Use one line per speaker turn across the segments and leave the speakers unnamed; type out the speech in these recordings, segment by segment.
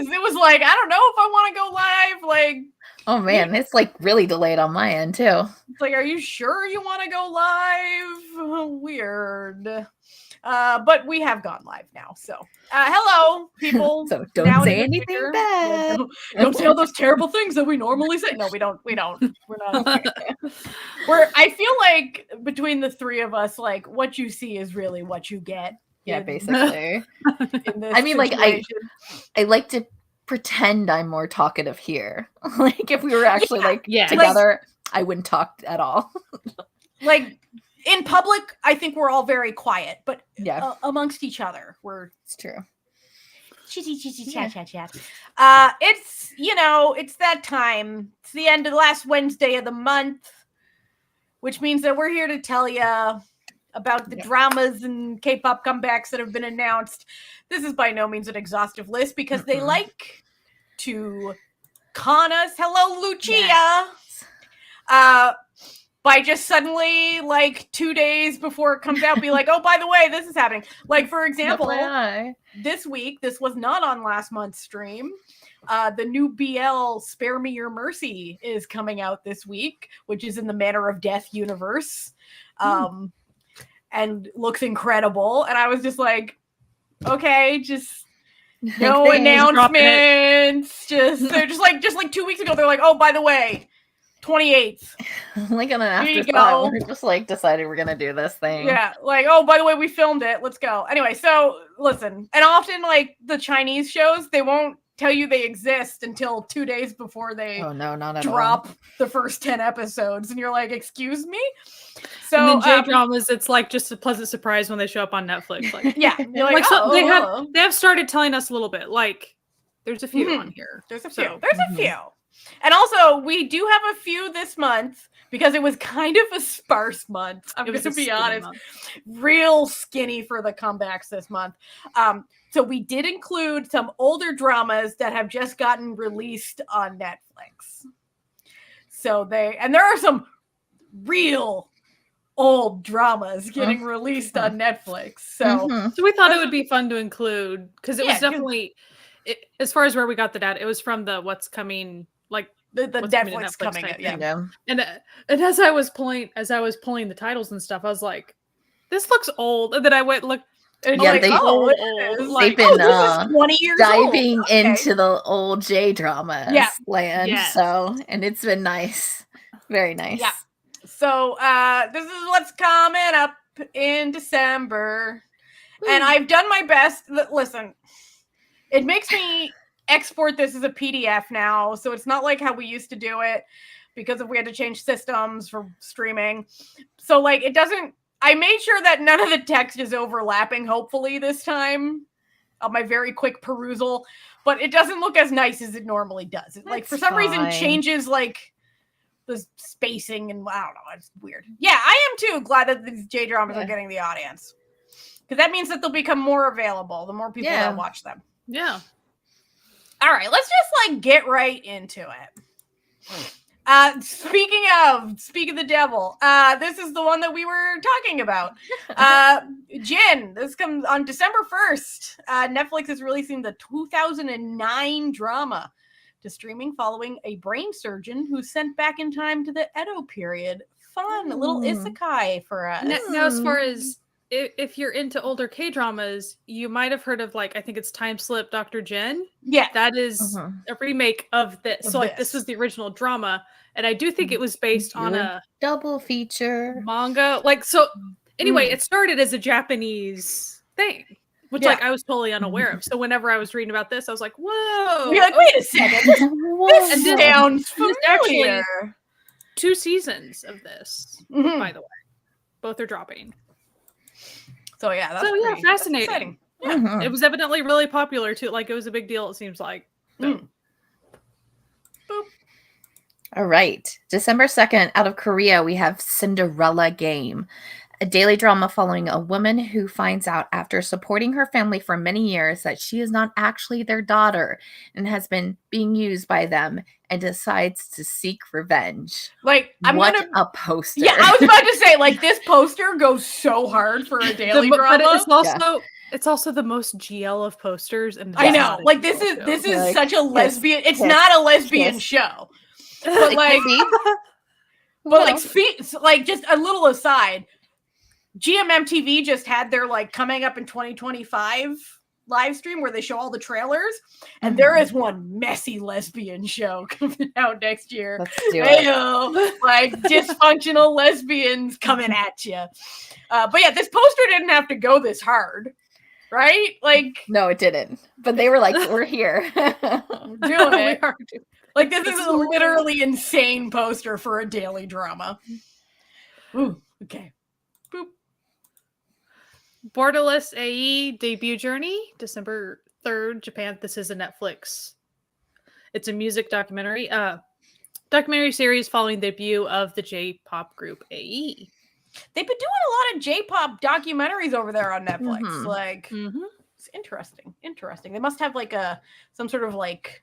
was like, I don't know if I want to go live. Like,
oh man, it's like really delayed on my end too.
It's like, are you sure you want to go live? Weird. But we have gone live now. So, hello, people.
So don't say anything bad.
Yeah, don't say all those terrible things that we normally say. No, we don't. We're not. I feel like between the three of us, like what you see is really what you get.
Yeah, basically.
In this
I mean,
situation.
like I like to pretend I'm more talkative here. Like if we were actually together, I wouldn't talk at all.
Like in public, I think we're all very quiet, but amongst each other,
it's true.
Chat. It's it's that time. It's the end of the last Wednesday of the month, which means that we're here to tell you about the dramas and K-pop comebacks that have been announced. This is by no means an exhaustive list because they like to con us. Hello, Lucia. Yes. By just suddenly, like 2 days before it comes out, be like, oh, by the way, this is happening. Like, for example, this week, this was not on last month's stream. The new BL Spare Me Your Mercy is coming out this week, which is in the Manner of Death universe. And looks incredible. And I was just like, okay, just no announcements. They're just like 2 weeks ago, they're like, oh, by the way, 28th.
Like on an afterthought, we're just like decided we're gonna do this thing.
Yeah, like, oh, by the way, we filmed it. Let's go. Anyway, so listen, and often like the Chinese shows, they won't tell you they exist until 2 days before they drop the first 10 episodes, and you're like, excuse me. So
and then J-dramas, it's like just a pleasant surprise when they show up on Netflix. Like,
yeah, you're like,
they have started telling us a little bit. Like, there's a few on here.
There's a few. And also, we do have a few this month because it was kind of a sparse month. I'm going to be honest. Real skinny for the comebacks this month. So we did include some older dramas that have just gotten released on Netflix. So there are some real old dramas getting released on Netflix. So,
so we thought it would be fun to include because it was definitely, as far as where we got the data, it was from the What's Coming. Like
the Netflix coming out,
and as I was pulling the titles and stuff, I was like, "This looks old." And then I went look.
And they've been
20 years
diving into the old J drama land. So, and it's been nice, very nice.
Yeah. So this is what's coming up in December, and I've done my best. Listen, it makes me export this as a PDF now, so it's not like how we used to do it because we had to change systems for streaming. So like it doesn't, I made sure that none of the text is overlapping, hopefully this time on my very quick perusal, but it doesn't look as nice as it normally does. It like for some reason changes like the spacing and I don't know, it's weird. Yeah, I am too glad that these J-dramas are getting the audience because that means that they'll become more available the more people that watch them.
Yeah.
All right, let's just like get right into it. Speaking of the devil, this is the one that we were talking about. Jin, this comes on December 1st. Netflix is releasing the 2009 drama to streaming following a brain surgeon who's sent back in time to the Edo period. Fun, a little isekai for us.
Now, as far as if you're into older K-dramas, you might have heard of like I think it's Time Slip Dr. Jen.
Yeah,
that is a remake of this. So like this was the original drama, and I do think it was based on a
double feature
manga. Like so. Anyway, it started as a Japanese thing, which like I was totally unaware of. So whenever I was reading about this, I was like, "Whoa!"
You're like, "Wait a second, this sounds familiar."
Actually 2 seasons of this, by the way, both are dropping.
So yeah, that's
fascinating.
Exciting.
Yeah. It was evidently really popular too. Like it was a big deal. It seems like.
Boop.
All right, December 2nd, out of Korea, we have Cinderella Game, a daily drama following a woman who finds out after supporting her family for many years that she is not actually their daughter and has been being used by them and decides to seek revenge.
Like,
a poster.
Yeah, I was about to say, like, this poster goes so hard for a daily drama.
But It's also the most GL of posters, and
I
it's
know.
not a
Like
GL
this
show.
is
Like,
such a lesbian. It's
kiss,
not a lesbian
kiss.
show.
It
But
could
like,
be.
but like just a little aside. GMMTV just had their like coming up in 2025 live stream where they show all the trailers, and there is one messy lesbian show coming out next year.
Let's do it.
Heyo, like dysfunctional lesbians coming at you. But yeah, this poster didn't have to go this hard, right? Like,
No, it didn't. But they were like, "We're here."
doing
We
it.
are doing-
Like, this is a literally insane poster for a daily drama. Ooh, okay. Boop.
Borderless AE debut journey, December 3rd, Japan. This is a Netflix. It's a music documentary. Documentary series following the debut of the J-pop group AE.
They've been doing a lot of J-pop documentaries over there on Netflix.
Mhm.
Like, it's interesting. Interesting. They must have like some sort of like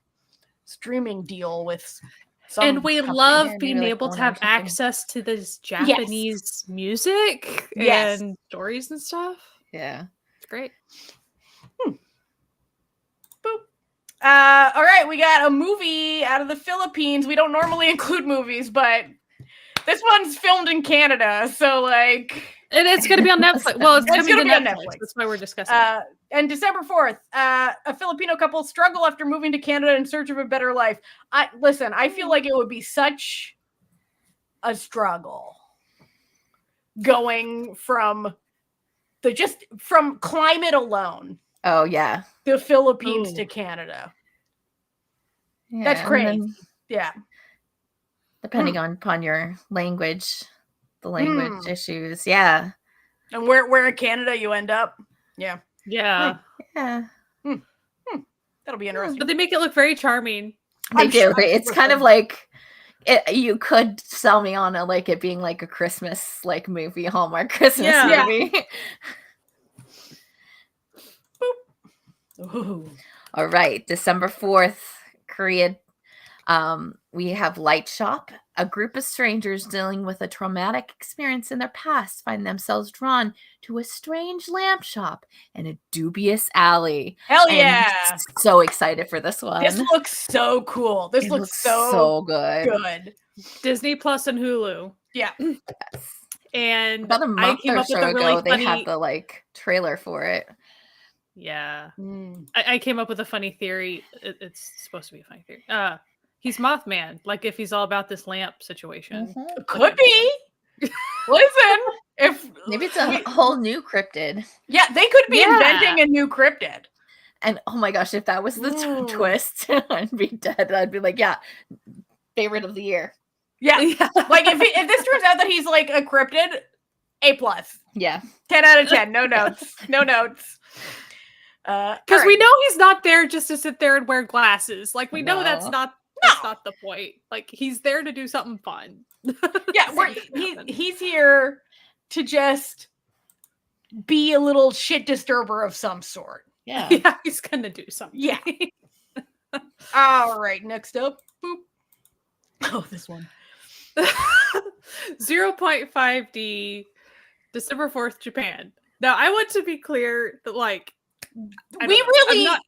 streaming deal with some
And we
company.
love
Yeah,
being
maybe like
able to
Warner or
have
something.
access to this Japanese music
Yes.
and stories and stuff.
Yeah.
It's great.
Boop. All right, we got a movie out of the Philippines. We don't normally include movies, but this one's filmed in Canada, so like,
And it's going to be on Netflix. Well, it's
It's
coming
gonna
to
be on
Netflix.
Netflix.
That's why we're discussing it.
and December 4th, a Filipino couple struggle after moving to Canada in search of a better life. I feel like it would be such a struggle going from from climate alone,
Oh yeah.
the Philippines
Ooh.
to Canada.
Yeah,
That's
and
crazy.
then
Yeah.
depending upon your language, the language issues. Yeah.
And where in Canada you end up. Yeah.
Yeah.
Yeah.
That'll be interesting.
But they make it look very charming.
They
I'm
do.
sure-
It's
I'm
kind of
sure.
like you could sell me on it being like a Christmas like movie, Hallmark Christmas
Yeah.
movie.
Ooh.
All right, December 4th, Korea. We have Light Shop. A group of strangers dealing with a traumatic experience in their past find themselves drawn to a strange lamp shop in a dubious alley.
Hell
I am
yeah.
so excited for this one.
This looks so cool. This
It
looks so
good.
good.
Disney Plus and Hulu.
Yeah.
Yes.
And
About a
I
month
came
or
up with
so
a really
ago, they
funny.
had the trailer for it.
Yeah.
Mm.
I came up with a funny theory. It's supposed to be a funny theory. He's Mothman, like if he's all about this lamp situation.
Mhm.
Could be. Listen, if
Maybe it's a whole new cryptid.
yeah, they could be
Yeah.
inventing a new cryptid.
And oh my gosh, if that was the
Ooh.
twist, I'd be dead. I'd be like, yeah, favorite of the year.
Yeah.
Yeah.
Like if this turns out that he's like a cryptid, A+.
Yeah.
10 out of 10. No notes. No notes.
Because we know he's not there just to sit there and wear glasses. Like we know that's
No.
not the point. Like he's there to do something fun.
Yeah, he's here to just be a little shit disturber of some sort.
Yeah.
Yeah, he's gonna do something.
Yeah. All right, next up. Boop. Oh, this one.
0.5D, December 4th, Japan. Now, I want to be clear that, like, I don't
We
know.
really
I'm not-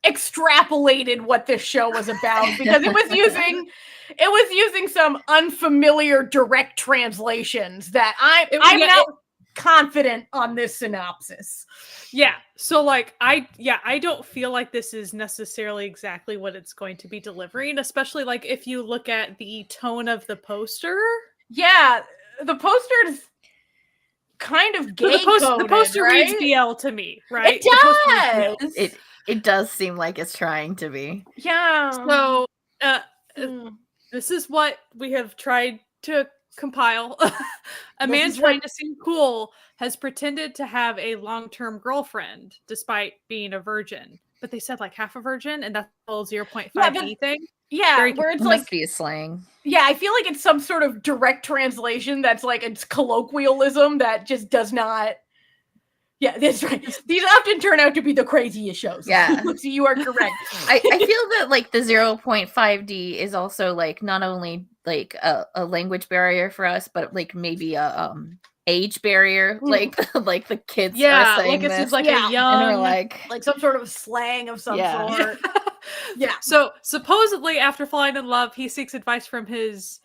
extrapolated what this show was about because it was using some unfamiliar direct translations that I'm not confident on this synopsis.
Yeah. So, like, I don't feel like this is necessarily exactly what it's going to be delivering, especially, like, if you look at the tone of the poster.
Yeah, the poster is kind of gay
The poster
right?
reads BL to me, right?
It
The poster reads BL.
does.
It does seem like it's trying to be.
Yeah.
So,
Mm.
this is what we have tried to compile. A
This
man
is
trying
what-
to seem cool has pretended to have a long-term girlfriend despite being a virgin. But they said like half a virgin, and that's the whole 0.5D thing.
Yeah,
Very
where it's
It
like,
must be a slang.
yeah, I feel like it's some sort of direct translation that's like it's colloquialism that just does not. Yeah, that's right. These often turn out to be the craziest shows.
Yeah.
So you are correct.
I feel that like the 0.5D is also like not only like a language barrier for us, but like maybe a age barrier, like the kids are
Yeah,
saying
like it
this,
seems like
Yeah.
a young.
and we're like
some sort of slang of some sort. Yeah.
So supposedly, after falling in love, he seeks advice from his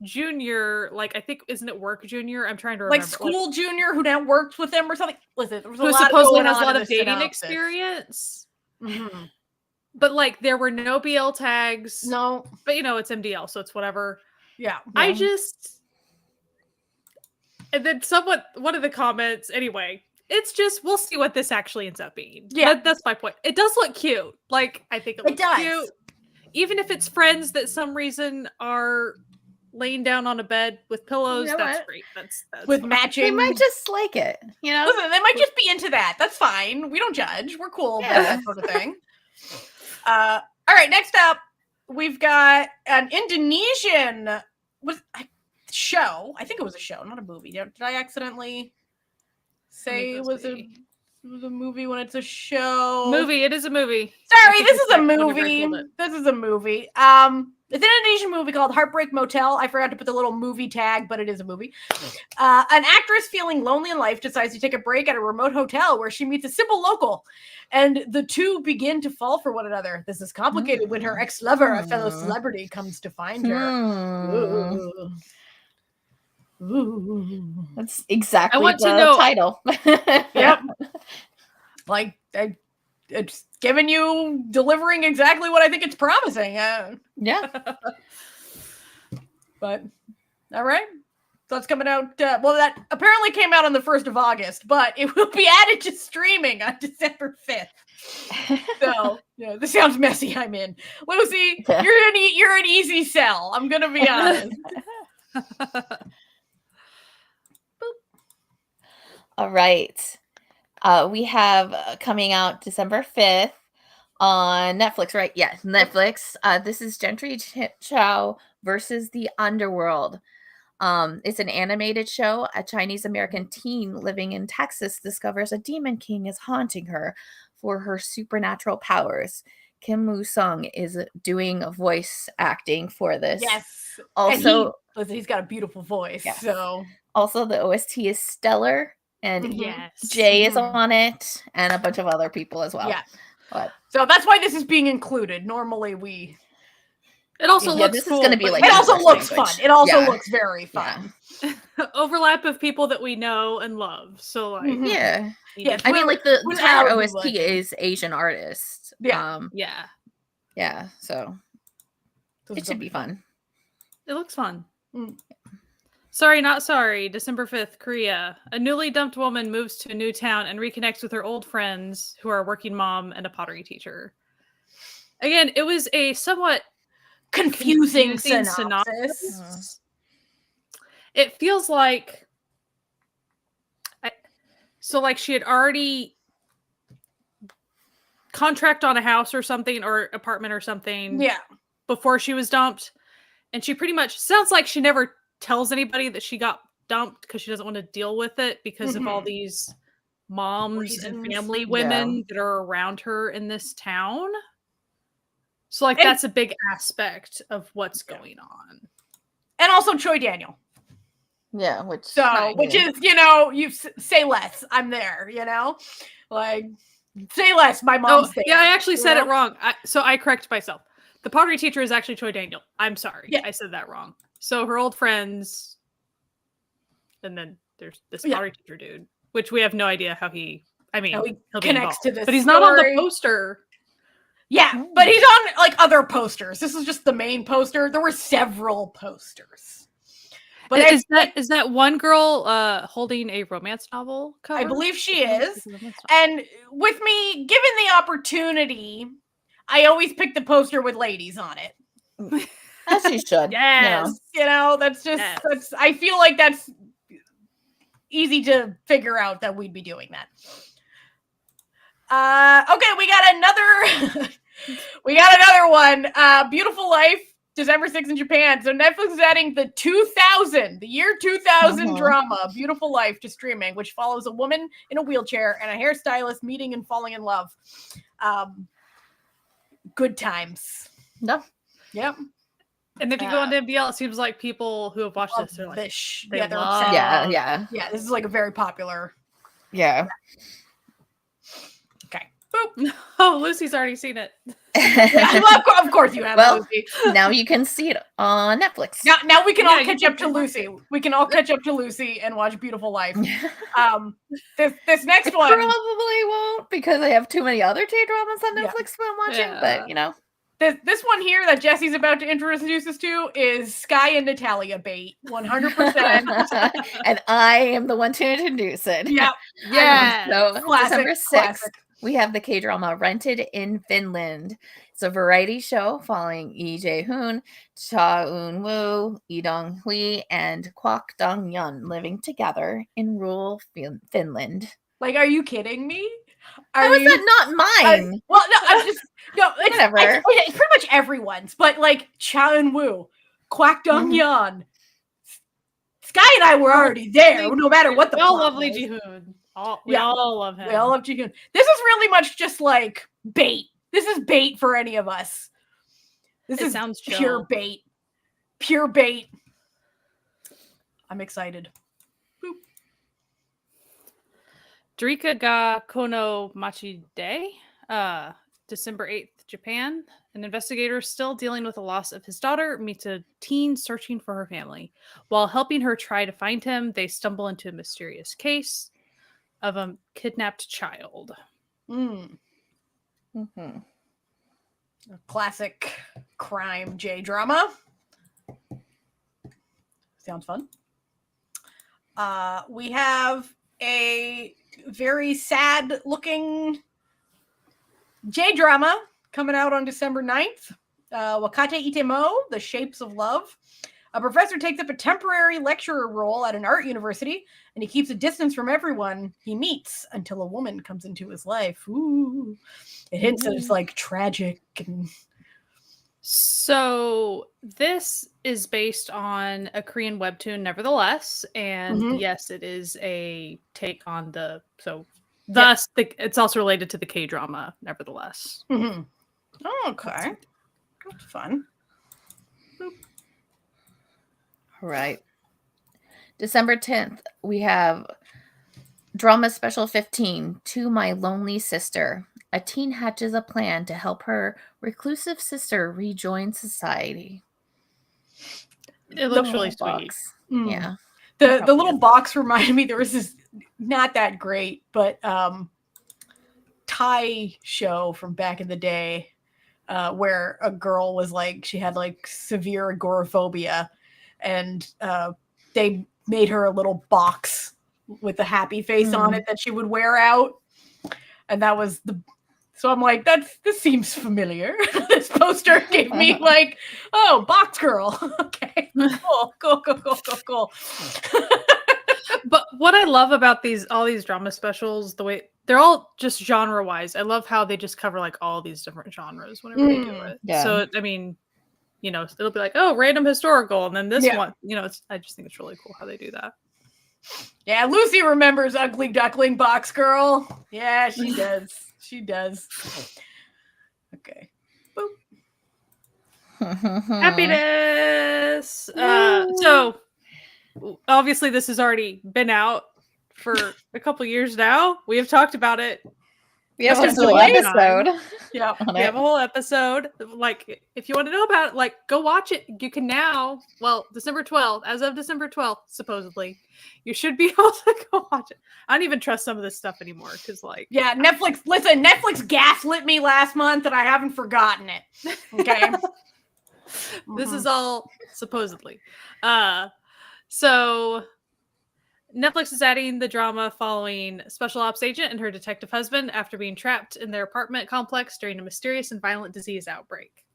junior, like I think, isn't it work junior? I'm trying to remember.
Like school junior who now works with him or something. Listen, there was a
who
lot
supposedly
going
has a
on
lot
in
of
the
dating
synopsis.
experience.
Mhm.
But like there were no BL tags.
No.
But it's MDL, so it's whatever.
Yeah.
I just. And then one of the comments, anyway, it's just, we'll see what this actually ends up being.
Yeah.
That's my point. It does look cute. Like, I think it looks
does.
cute. Even if it's friends that some reason are laying down on a bed with pillows,
You know
that's
what?
great. That's
With
fine.
they
matching.
might just like it, you know.
Listen, they might just be into that. That's fine. We don't judge. We're cool with
Yeah.
that sort of thing. All right, next up, we've got an Indonesian show. I think it was a show, not a movie. Did I accidentally say it was a movie when it's a show?
Movie. It is a movie.
Sorry, this is a
whenever I
movie.
told it.
This is a movie. It's an Indonesian movie called Heartbreak Motel. I forgot to put the little movie tag, but it is a movie. An actress feeling lonely in life decides to take a break at a remote hotel where she meets a simple local, and the two begin to fall for one another. This is complicated when her ex-lover, a fellow celebrity, comes to find her. Ooh. Ooh.
That's exactly
I want
the
to know-
title.
Yep. Like, it's giving you, delivering exactly what I think it's promising.
Yeah.
But, all right. So it's coming out, well, that apparently came out on the 1st of August, but it will be added to streaming on December 5th. So, yeah, this sounds messy. I'm in. Lucy,
Yeah.
you're an easy sell. I'm going to be honest.
All right. We have coming out December 5th on Netflix, right? Yeah, Netflix. This is Gentry Chow versus the Underworld. It's an animated show. A Chinese American teen living in Texas discovers a demon king is haunting her for her supernatural powers. Kim Woo-sung is doing voice acting for this.
Yes.
Also,
listen, he's got a beautiful voice.
Yes.
So
also the OST is stellar, and
Yes.
Jay is
Mhm.
on it, and a bunch of other people as well.
Yeah.
But
So that's why this is being included. Normally
It also
Yeah,
looks
this is
cool,
gonna be
but
like
it also
English
looks
language.
fun. It also
Yeah.
looks very fun.
overlap of people that we know and love. So like,
Mhm.
yeah.
Yes.
I mean, like the
Who's
entire
Howard
OST
like?
is Asian artists.
Yeah.
yeah,
Yeah. So
This
it
is
should
gonna
be fun.
it looks fun.
Mm.
Sorry, not sorry. December 5th, Korea. A newly dumped woman moves to a new town and reconnects with her old friends who are a working mom and a pottery teacher. Again, it was a somewhat
confusing
confusing
synopsis.
It feels like like she had already contract on a house or something, or apartment or something,
Yeah.
before she was dumped, and she pretty much sounds like she never tells anybody that she got dumped because she doesn't want to deal with it because of all these moms and
Reasons.
family women
Yeah.
that are around her in this town. So like
And-
that's a big aspect of what's going on.
And also Choi Daniel.
Yeah. Which
Which is, you say less. I'm there, like say less. My mom's there.
Yeah, I actually said
you
it wrong. So I correct myself. The pottery teacher is actually Choi Daniel. I'm sorry.
Yeah.
I said that wrong. So her old friends, and then there's this pottery teacher dude, which we have no idea how he
How he
he'll be
connects
involved,
to this
but he's not on the
story.
poster.
Yeah, but he's on like other posters. This is just the main poster. There were several posters. But
Is that one girl holding a romance novel cover?
I believe she is. And with me, given the opportunity, I always pick the poster with ladies on it.
as you should.
Yes.
That's just that's. I feel like that's easy to figure out that we'd be doing that. Okay, we got another. We got another one. Beautiful Life, December 6th in Japan. So Netflix is adding the year 2000 drama, Beautiful Life, to streaming, which follows a woman in a wheelchair and a hairstylist meeting and falling in love. Good times.
No.
Yep.
And if you go on to MBL, it seems like people who have watched this are like,
they're
love.
obsessed.
Yeah.
Yeah, this is like a very popular.
Yeah.
Okay. Boop.
Oh, Lucy's already seen it.
Yeah, well, of course you have, Lucy.
Now you can see it on Netflix.
Now we can
Yeah,
all
you
catch
can
up to Lucy. We can all catch up to Lucy and watch Beautiful Life. This next
I
one
probably won't because I have too many other K-dramas on Netflix that I'm watching, but you know.
This one here that Jesse's about to introduce us to is Sky and Natalia bait, 100%.
And I am the one to introduce it.
Yep.
Yeah.
So
Classic,
December 6th,
classic.
we have the K-drama Rented in Finland. It's a variety show following Lee Jae-hoon, Cha Eun-woo, Lee Dong-hui, and Kwak Dong-yeon living together in rural Finland.
Like, are you kidding me?
How is that not mine?
Well, no, I'm just it's,
Whatever.
It's pretty much everyone's, but like Cha Eun-woo, Kwak Dong-yeon, Sky and I were already there, no matter what the
We all
plot
love Lee
was.
Ji-hoon. We all love him.
We all love Ji-hoon. This is really much just like bait. This is bait for any of us. This
sounds
pure
chill.
bait. Pure bait. I'm excited. Boop.
Drika ga Kono Machide, December 8th, Japan. An investigator still dealing with the loss of his daughter meets a teen searching for her family. While helping her try to find him, they stumble into a mysterious case of a kidnapped child.
Mm.
Mm-hmm.
A classic crime J-drama. Sounds fun. We have a very sad looking J-drama coming out on December 9th. Wakate Itemo, The Shapes of Love. A professor takes up a temporary lecturer role at an art university, and he keeps a distance from everyone he meets until a woman comes into his life. Ooh. It hints that it's like tragic and...
So this is based on a Korean webtoon, nevertheless, and yes, it is a take on it's also related to the K-drama, nevertheless.
Mm-hmm. Oh, okay, that's fun. Boop.
All right. December 10th, we have Drama Special 15, To My Lonely Sister. A teen hatches a plan to help her reclusive sister rejoin society.
It looks really sweet.
Yeah.
The little box reminded me, there was this, not that great, but Thai show from back in the day where a girl was like, she had like severe agoraphobia, and they made her a little box with a happy face on it that she would wear out. And that was so I'm like, this seems familiar. This poster gave me like, oh, box girl. Okay, cool.
But what I love about all these drama specials, the way they're all just genre wise. I love how they just cover like all these different genres whenever they do it.
Yeah.
So I mean, it'll be like, oh, random historical, and then this one, I just think it's really cool how they do that.
Yeah, Lucy remembers Ugly Duckling Box Girl. Yeah, she does. She does. Okay. Boop.
Happiness. So obviously this has already been out for a couple years now. We have talked about it.
We have a whole episode.
Yeah,
we have a whole episode. Like, if you want to know about it, like, go watch it. You can now. Well, December 12th, as of December 12th, supposedly, you should be able to go watch it. I don't even trust some of this stuff anymore because, like,
yeah, Netflix. Listen, Netflix gaslit me last month, and I haven't forgotten it. Okay,
this is all supposedly. So Netflix is adding the drama following special ops agent and her detective husband after being trapped in their apartment complex during a mysterious and violent disease outbreak.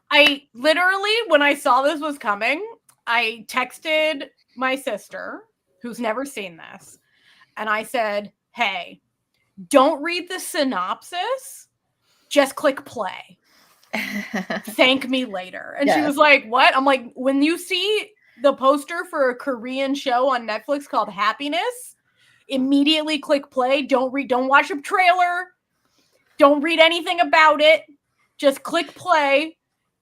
I literally, when I saw this was coming, I texted my sister, who's never seen this, and I said, hey, don't read the synopsis, just click play. Thank me later. And she was like, what? I'm like, when you see the poster for a Korean show on Netflix called Happiness, immediately click play. Don't watch a trailer. Don't read anything about it. Just click play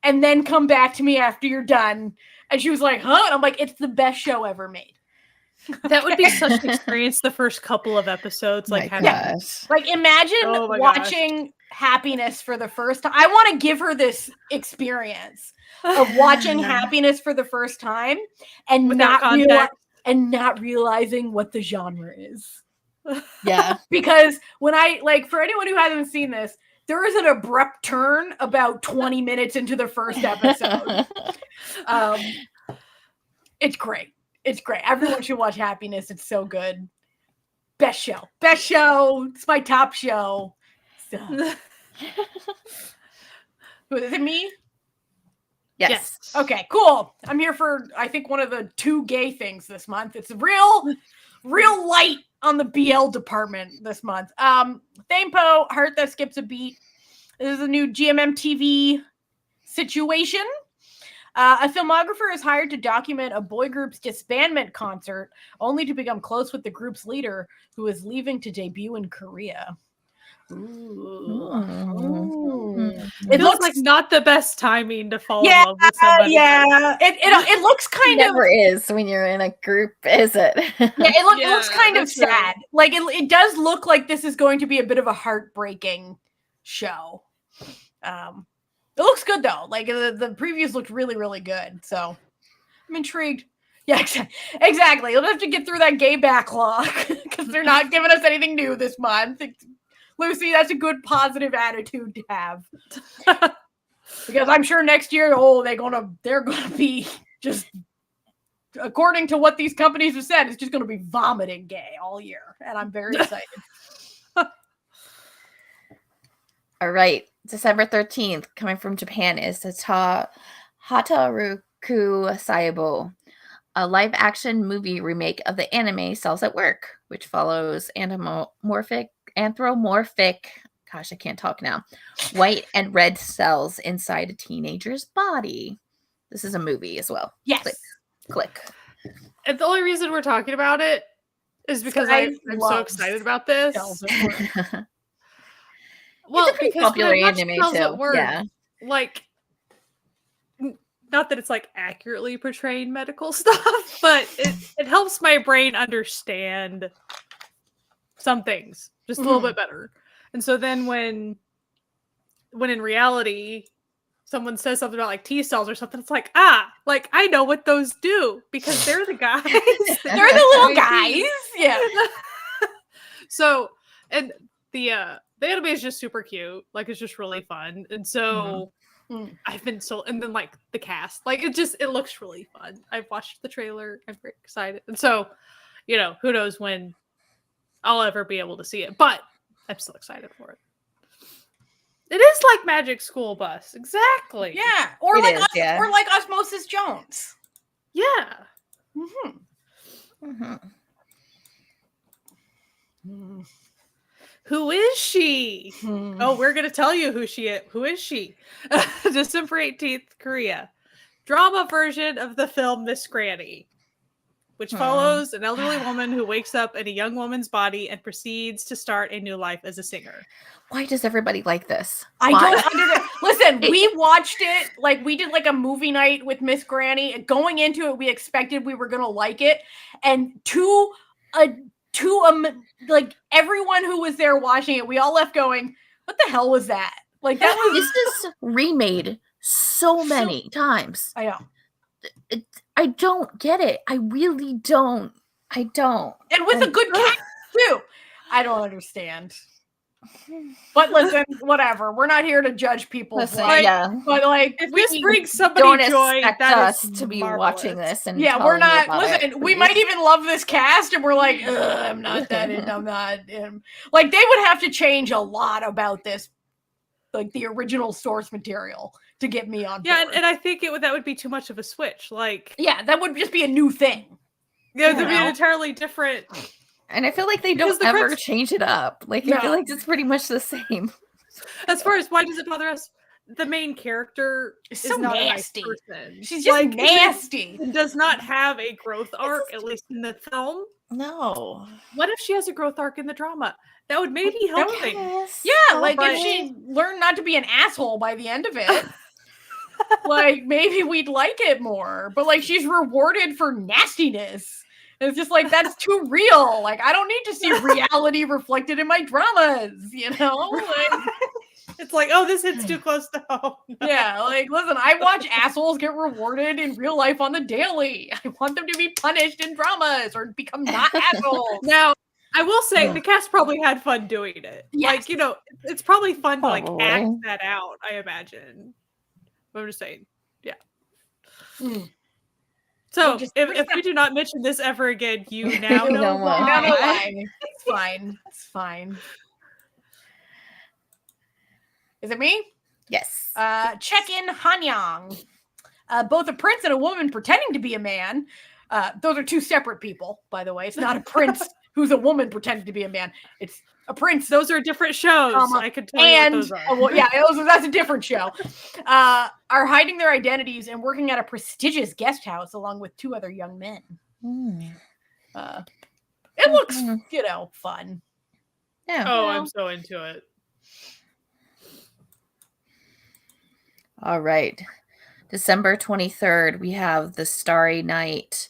and then come back to me after you're done. And she was like, huh? And I'm like, it's the best show ever made.
That would be such an experience the first couple of episodes. Like,
My
having
gosh.
Like, imagine
Oh my
watching Happiness for the first time. I want to give her this experience of watching Happiness for the first time and
Without
not realizing what the genre is.
Yeah.
Because when for anyone who hasn't seen this, there is an abrupt turn about 20 minutes into the first episode. It's great. It's great. Everyone should watch Happiness. It's so good. Best show. Best show. It's my top show. So. Is it me?
Yes.
Okay, cool. I'm here for, I think, one of the 2 gay things this month. It's real light on the BL department this month. Thamepo, Heart That Skips a Beat. This is a new GMM TV situation. A filmographer is hired to document a boy group's disbandment concert, only to become close with the group's leader, who is leaving to debut in Korea.
It looks like not the best timing to fall in love with somebody.
Yeah, it looks kind of
never is when you're in a group, is it?
It looks kind of sad. Right. Like it does look like this is going to be a bit of a heartbreaking show. It looks good though. Like the previews looked really, really good. So I'm intrigued. Yeah, exactly. You'll have to get through that gay backlog because they're not giving us anything new this month. Lucy, that's a good positive attitude to have. Because I'm sure next year, they're gonna be just, according to what these companies have said, it's just gonna be vomiting gay all year. And I'm very excited.
All right. December 13th, coming from Japan, is the Hataruku Saibo, a live-action movie remake of the anime Cells at Work, which follows anthropomorphic, gosh, I can't talk now, white and red cells inside a teenager's body. This is a movie as well.
Yes.
Click.
And the only reason we're talking about it is because I'm so excited about this. Well,
it's a pretty popular anime too. Yeah.
Like, not that it's like accurately portraying medical stuff, but it helps my brain understand some things just a little bit better. And so then when in reality someone says something about like T cells or something, it's like, like I know what those do because they're the guys.
They're the little guys. Yeah.
So, and the anime is just super cute. Like, it's just really fun. And so I've been and then like the cast, like it looks really fun. I've watched the trailer. I'm very excited. And so, who knows when I'll ever be able to see it, but I'm still excited for it. It is like Magic School Bus. Exactly.
Yeah. Or like Osmosis Jones.
Yeah. Who is she? Oh, we're going to tell you who she is. Who is she? December 18th, Korea. Drama version of the film Miss Granny, which follows an elderly woman who wakes up in a young woman's body and proceeds to start a new life as a singer.
Why does everybody like this?
I don't understand. Listen, we watched it, like we did like a movie night with Miss Granny. Going into it, we expected we were going to like it. And like everyone who was there watching it, we all left going, what the hell was that? Like that was
this is remade so many times.
I know.
I don't get it. I really don't. I don't.
And with a good cast too. I don't understand. But listen, whatever. We're not here to judge people's life.
Yeah.
But like,
if this brings somebody joy,
that
us
to be watching this. And
we're not. Listen,
it,
we might even love this cast, and we're like, I'm not that in. I'm not in. Like, they would have to change a lot about this, like the original source material, to get me on board.
Yeah, and I think that would be too much of a switch. Like,
yeah, that would just be a new thing.
Yeah, it would be an entirely different.
And I feel like they don't ever change it up. Like, I feel like it's pretty much the same.
As far as why does it bother us? The main character is
so
not
nasty.
a nice person.
She's just like, nasty.
Does not have a growth arc, at least in the film.
No.
What if she has a growth arc in the drama? That would maybe help things.
Yeah, like if she learned not to be an asshole by the end of it. like maybe we'd like it more. But like she's rewarded for nastiness. And it's just like that's too real. Like I don't need to see reality reflected in my dramas, you know? Like,
It's like, oh, this hits too close to home. No.
yeah, like listen, I watch assholes get rewarded in real life on the daily. I want them to be punished in dramas or become not assholes.
Now, I will say the cast probably had fun doing it.
Yes.
Like, you know, it's probably fun to like
Probably.
act that out, I imagine. I'm just saying. Yeah.
Mm.
So
Just-
if we do not mention this ever again, you now
You
know
know
why.
why.
I don't know why. It's fine. It's fine. Is it me?
Yes.
Check-in Hanyang. Both a prince and a woman pretending to be a man. Those are two separate people, by the way. It's not a prince who's a woman pretending to be a man. It's a prince.
Those are different shows. I could tell you what
And
those are.
well, yeah, that's a different show. Are hiding their identities and working at a prestigious guest house along with two other young men. It looks, fun.
Yeah.
Oh,
you know?
I'm so into it.
All right. December 23rd, we have The Starry Night.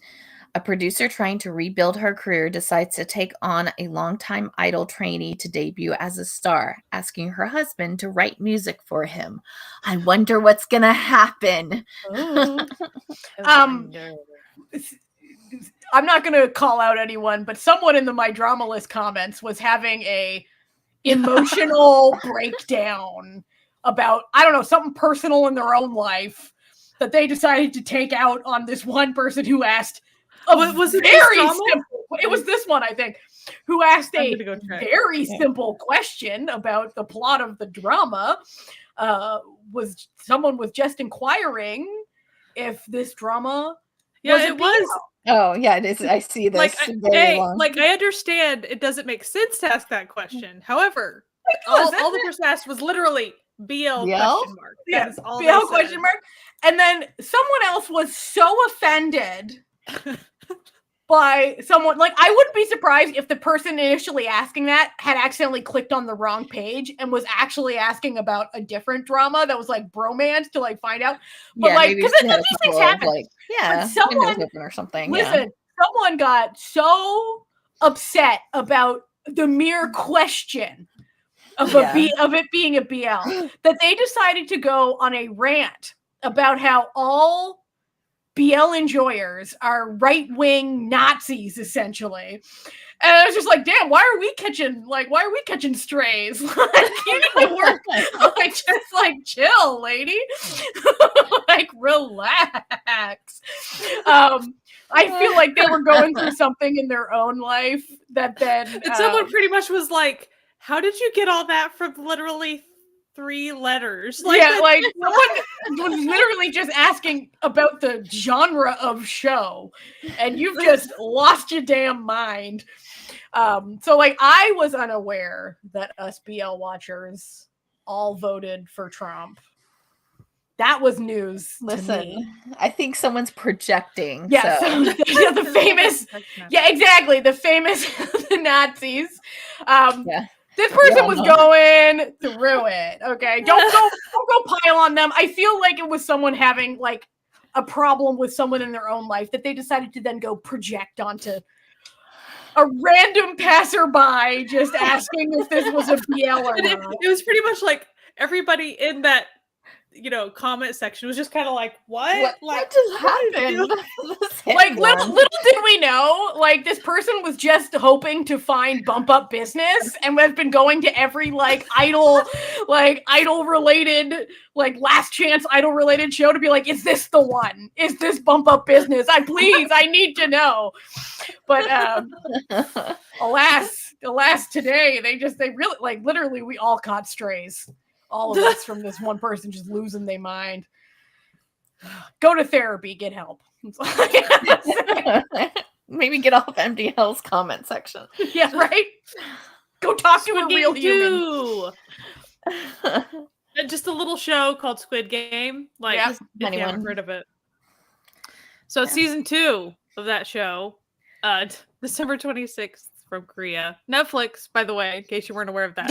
A producer trying to rebuild her career decides to take on a longtime Idol trainee to debut as a star, asking her husband to write music for him. I wonder what's going to happen.
I'm not going to call out anyone, but someone in the My Drama List comments was having a emotional breakdown about, I don't know, something personal in their own life that they decided to take out on this one person who asked
Was it this drama?
simple, it was this one, I think, who asked
I'm
a
gonna go check.
very simple question about the plot of the drama. Someone was just inquiring if this drama
Yeah,
was a
it was.
Oh, yeah, it is. I see this.
Like,
very long.
I understand it doesn't make sense to ask that question. However, all the person asked was literally BL question mark.
Yeah,
That is all
BL
they said.
question mark. And then someone else was so offended by someone, like I wouldn't be surprised if the person initially asking that had accidentally clicked on the wrong page and was actually asking about a different drama that was like bromance to like find out. But
yeah,
like,
maybe
because
she had a
these things
couple of,
happen.
like, yeah,
But someone-
windows open or something.
Listen, someone got so upset about the mere question of of it being a BL that they decided to go on a rant about how all BL enjoyers are right-wing Nazis, essentially. And I was just like, damn, why are we catching strays? Like, you need to work, like, just like chill, lady. Like, relax. I feel like they were going through something in their own life that then
And someone pretty much was like, how did you get all that from literally 3 letters?
Like, yeah, like someone was literally just asking about the genre of show, and you've just lost your damn mind. So like I was unaware that us BL watchers all voted for Trump. That was news.
Listen, I think someone's projecting.
Yeah, so the famous, yeah, exactly, the famous the Nazis.
Yeah.
This person was going through it. Okay, don't go pile on them. I feel like it was someone having like a problem with someone in their own life that they decided to then go project onto a random passerby, just asking if this was a BL or not.
It was pretty much like everybody in that comment section was just kind of like, what
just happened?
Like little did we know, like this person was just hoping to find Bump Up Business and has been going to every like idol related, like Last Chance idol related show to be like, is this the one? Is this Bump Up Business? I need to know. But alas today they really, like, literally we all caught strays. All of us from this one person just losing their mind. Go to therapy, get help.
Maybe get off MDL's comment section.
Yeah, right? Go talk to a real human.
Just a little show called Squid Game. Like, if you haven't heard of it. So season 2 of that show, December 26th, from Korea. Netflix, by the way, in case you weren't aware of that.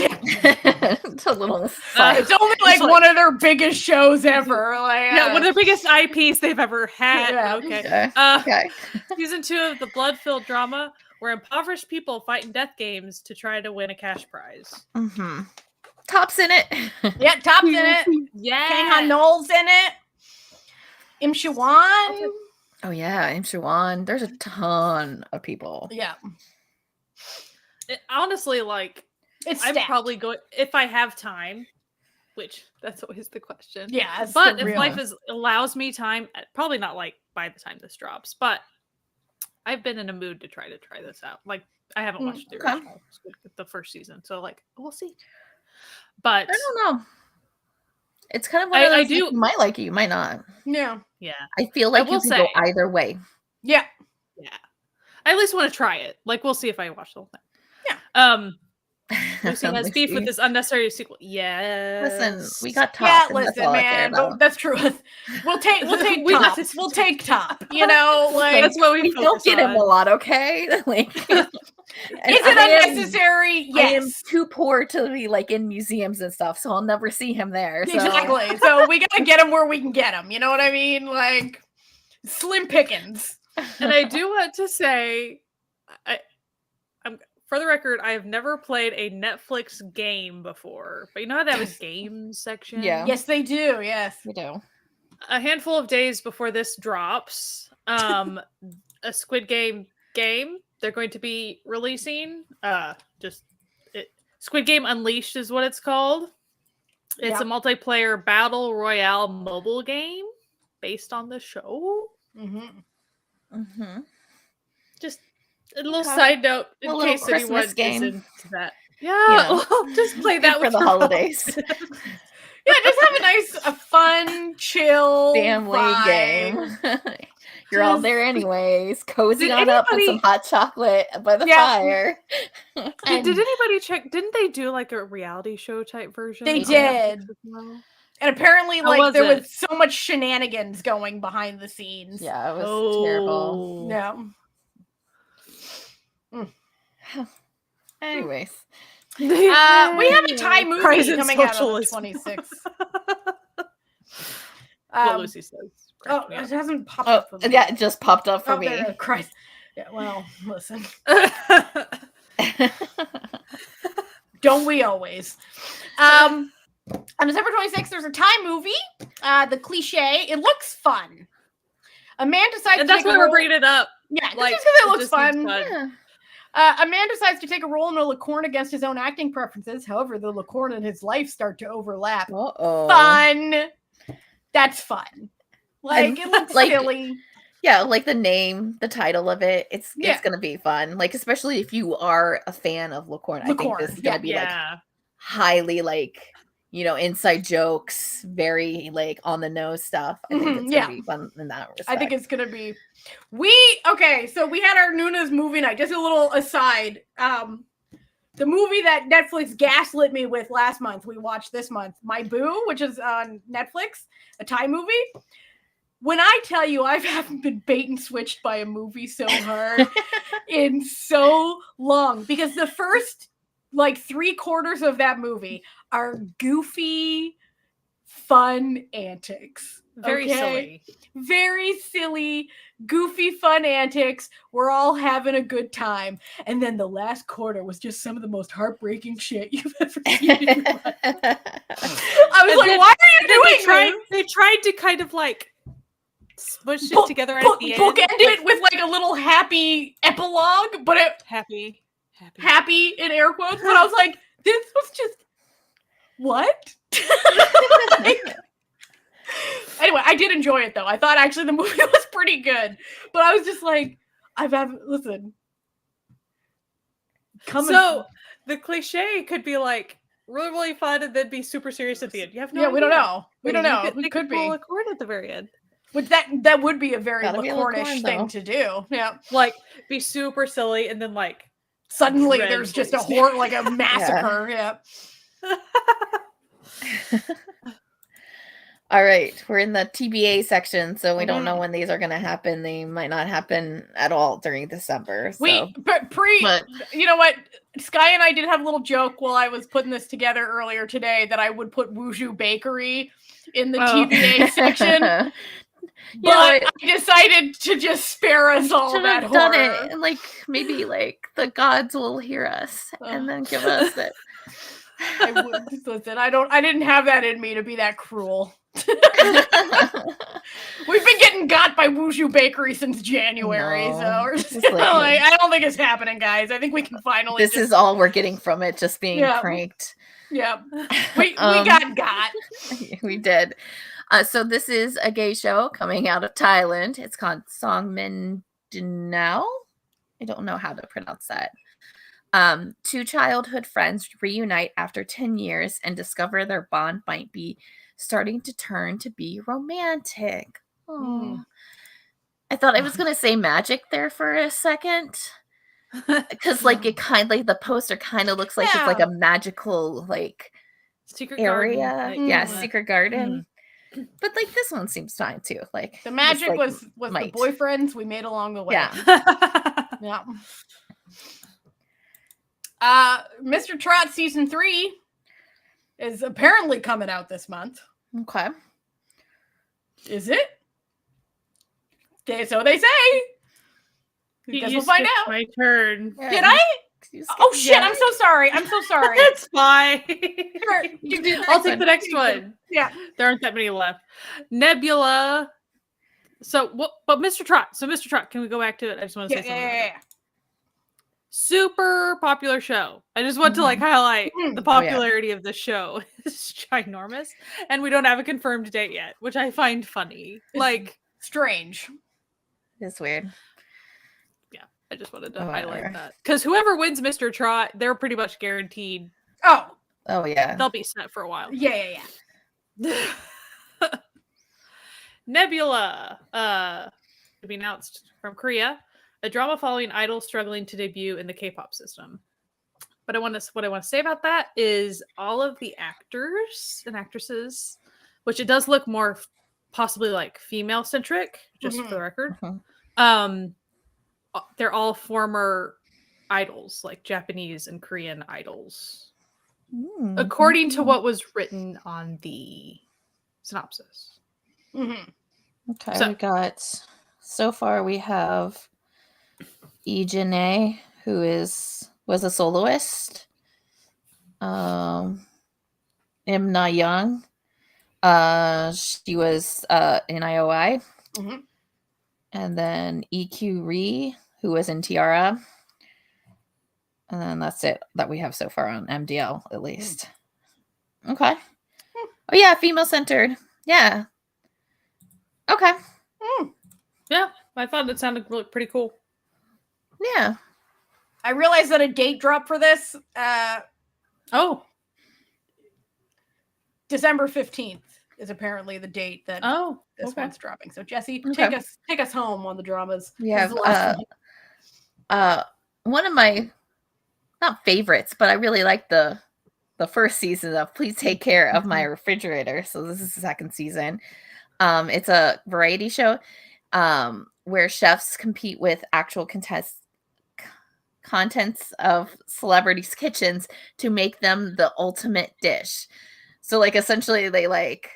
It's a little.
It's only like one of their biggest shows ever. Like,
yeah, one of the biggest IPs they've ever had.
Yeah.
Okay.
Okay.
Season 2 of the blood-filled drama where impoverished people fight in death games to try to win a cash prize.
Mm-hmm. Top's in it.
Yeah, Top's in it.
Yeah.
Kang Han Noel's in it. Im Siwan.
Oh yeah, Im Siwan. There's a ton of people.
Yeah.
Honestly, like,
It's
I'm
stacked.
probably going if I have time, which that's always the question.
Yeah, it's
But
the
if
real-
life allows me time, probably not like by the time this drops, but I've been in a mood to try this out. Like, I haven't watched the
okay.
original, the first season, so like we'll see. But
I don't know. It's kind of one of those, you might like it, you might not.
Yeah.
Yeah.
I feel like
will
you can go either way.
Yeah.
Yeah. I at least want to try it. Like, we'll see if I watch the whole thing.
Yeah.
Lucy has beef with this unnecessary sequel. Yes.
Listen, we got Top.
Yeah,
and that's
listen,
all I care
man.
about.
That's true. We'll take
We got
Top.
this.
We'll take Top. You know, like
That's what we
don't get him a lot, okay? Like,
is it unnecessary?
I am
Yes.
too poor to be like in museums and stuff, so I'll never see him there. So.
Exactly. So we gotta get him where we can get him. You know what I mean? Like slim pickings.
And I do want to say, I'm for the record, I have never played a Netflix game before, but you know how they have a game section?
Yeah.
Yes, they do. Yes.
We do.
A handful of days before this drops, a Squid Game they're going to be releasing. Squid Game Unleashed is what it's called. It's a multiplayer battle royale mobile game based on the show.
Mm-hmm.
Mm-hmm.
Just a little side note in
A little
case anyone
Christmas game.
is into that. Yeah, well, just play that
for
with
the
your
holidays.
Yeah, just have a fun, chill
Family
vibe.
game. You're all there anyways, cozy
Did
on up with some
anybody-
hot chocolate by the fire.
Did anybody check? Didn't they do like a reality show type version?
They
of
did.
Netflix as well?
And apparently,
How
like
was
there
it?
was so much shenanigans going behind the scenes.
Yeah, it was terrible.
Yeah.
Anyways,
We have a Thai movie
Cries and
coming out on the
socialism.
26th.
What Lucy says.
Oh,
cracks me
it
up.
hasn't popped
oh
up for me.
yeah, it just popped up for
Oh,
me.
there, Christ. Yeah, well, listen. Don't we always? On December 26th, there's a Thai movie. The Cliche. It looks fun. A man decides
and
to
that's
take
why
a
we're
role.
bringing it up.
Yeah,
Like,
just because it looks
just seems
fun.
Yeah.
A man decides to take a role in a licorne against his own acting preferences. However, the licorne and his life start to overlap.
Uh-oh.
Fun. That's fun. Like,
And,
it looks
like,
silly.
Yeah, like the name, the title of it, it's
Yeah.
gonna be fun. Like, especially if you are a fan of Licorne. I think
Licorne,
this is gonna be like
Yeah.
highly like, inside jokes, very like on the nose stuff. I think it's
Yeah.
gonna be fun in that respect.
I think it's gonna be. So we had our Noonas movie night. Just a little aside. The movie that Netflix gaslit me with last month, we watched this month. My Boo, which is on Netflix, a Thai movie. When I tell you I haven't been bait and switched by a movie so hard in so long, because the first like 3/4 of that movie are goofy, fun antics.
Very
okay?
silly.
Very silly, goofy, fun antics. We're all having a good time. And then the last quarter was just some of the most heartbreaking shit you've ever seen in your life. I was
And
like,
then-
why are you
And then
doing this?
they tried to kind of like smush it
Book-
together at
book-
the end.
bookend it with like a little happy epilogue, but it
Happy.
happy in air quotes. But I was like, this was just what? Like- anyway, I did enjoy it though. I thought actually the movie was pretty good, but I was just like, listen.
So the cliche could be like really, really fun and then be super serious at the end. You have no idea.
we don't know. We don't know.
They
It could be.
pull a cord at the very end.
Which that would be a very
Gotta be a
Licornish
Licorne,
thing
though.
to do. Yeah.
Like be super silly and then like
Suddenly
Dread
there's just a
voice.
horror, like a massacre. Yeah.
All right, we're in the TBA section, so we don't know
Mhm.
when these are going to happen. They might not happen at all during December. So.
But you know what? Sky and I did have a little joke while I was putting this together earlier today that I would put Wushu Bakery in the TBA section. But I decided to just spare us all that horror.
Done it, and like maybe like the gods will hear us and then give us it.
I would listen. I didn't have that in me to be that cruel. We've been getting got by Wushu Bakery since January, so I don't think it's happening, guys. I think we can finally.
This is all we're getting from it, just being pranked.
Yeah, we got.
We did. So this is a gay show coming out of Thailand. It's called Song Min Dinao. I don't know how to pronounce that. Two childhood friends reunite after 10 years and discover their bond might be starting to turn to be romantic. I thought I was going to say magic there for a second. Because like it kind of like the poster kind of looks like it's like a magical like
secret
area.
Garden.
Yeah, secret garden. But like this one seems fine too. Like
the magic
like,
was the boyfriends we made along the way.
Yeah.
Mr. Trot season 3 is apparently coming out this month.
Okay.
Is it? Okay, so they say. Guess we'll find out.
My turn.
Did I? Oh shit! I'm so sorry.
It's fine. I'll take the next one.
Yeah,
there aren't that many left. Nebula. So, but Mr. Trot. So, Mr. Trot, can we go back to it? I just want to say something. Yeah. Super popular show. I just want to like highlight the popularity of the show. It's ginormous, and we don't have a confirmed date yet, which I find funny.
It's
like
strange.
It's weird.
I just wanted to highlight that because whoever wins Mr. Trot, they're pretty much guaranteed.
Oh
yeah,
they'll be set for a while.
Yeah.
Nebula, to be announced from Korea, a drama following idols struggling to debut in the K-pop system. But what I want to say about that is all of the actors and actresses, which it does look more possibly like female centric, just for the record. They're all former idols, like Japanese and Korean idols, according to what was written on the synopsis.
Okay, so far we have Lee Jin-ae, who was a soloist. Im Na-young, she was in IOI. And then EQ Ri, who was in Tiara. And then that's it that we have so far on MDL, at least. Okay. Oh, yeah, female-centered. Yeah. Okay.
Yeah, I thought it sounded really pretty cool.
Yeah.
I realized that a date drop for this. December 15th is apparently the date that this one's dropping. So Jesse, take us home on the dramas.
We have one of my not favorites, but I really like the first season of Please Take Care of My Refrigerator. So this is the second season. It's a variety show where chefs compete with actual contents of celebrities' kitchens to make them the ultimate dish. So like essentially they like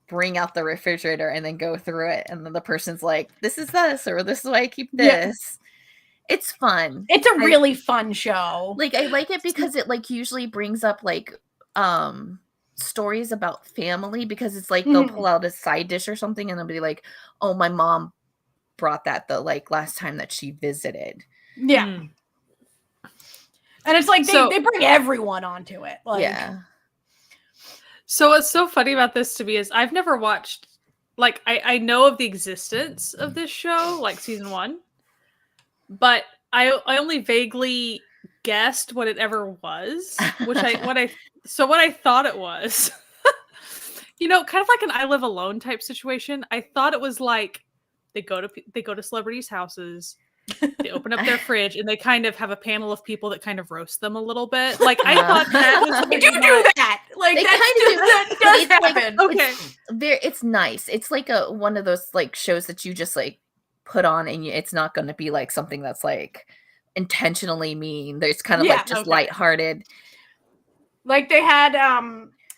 bring out the refrigerator and then go through it, and then the person's like, this is this, or this is why I keep this. It's fun.
It's a really fun show.
Like I like it because it like usually brings up like stories about family, because it's like they'll pull out a side dish or something and they'll be like, oh, my mom brought that the like last time that she visited.
And it's like they bring everyone onto it. Like,
So what's so funny about this to me is I've never watched, like, I know of the existence of this show, like season 1, but I only vaguely guessed what it ever was, what I thought it was, kind of like an I Live Alone type situation. I thought it was like they go to celebrities' houses, They open up their fridge and they kind of have a panel of people that kind of roast them a little bit. Like I thought that was
They do that. Like
They
that's
kinda do.
that does
It's like-
happen.
okay.
It's nice. It's like one of those like shows that you just like put on and it's not going to be like something that's like intentionally mean. There's kind of
Yeah,
like just
okay.
lighthearted.
Like they had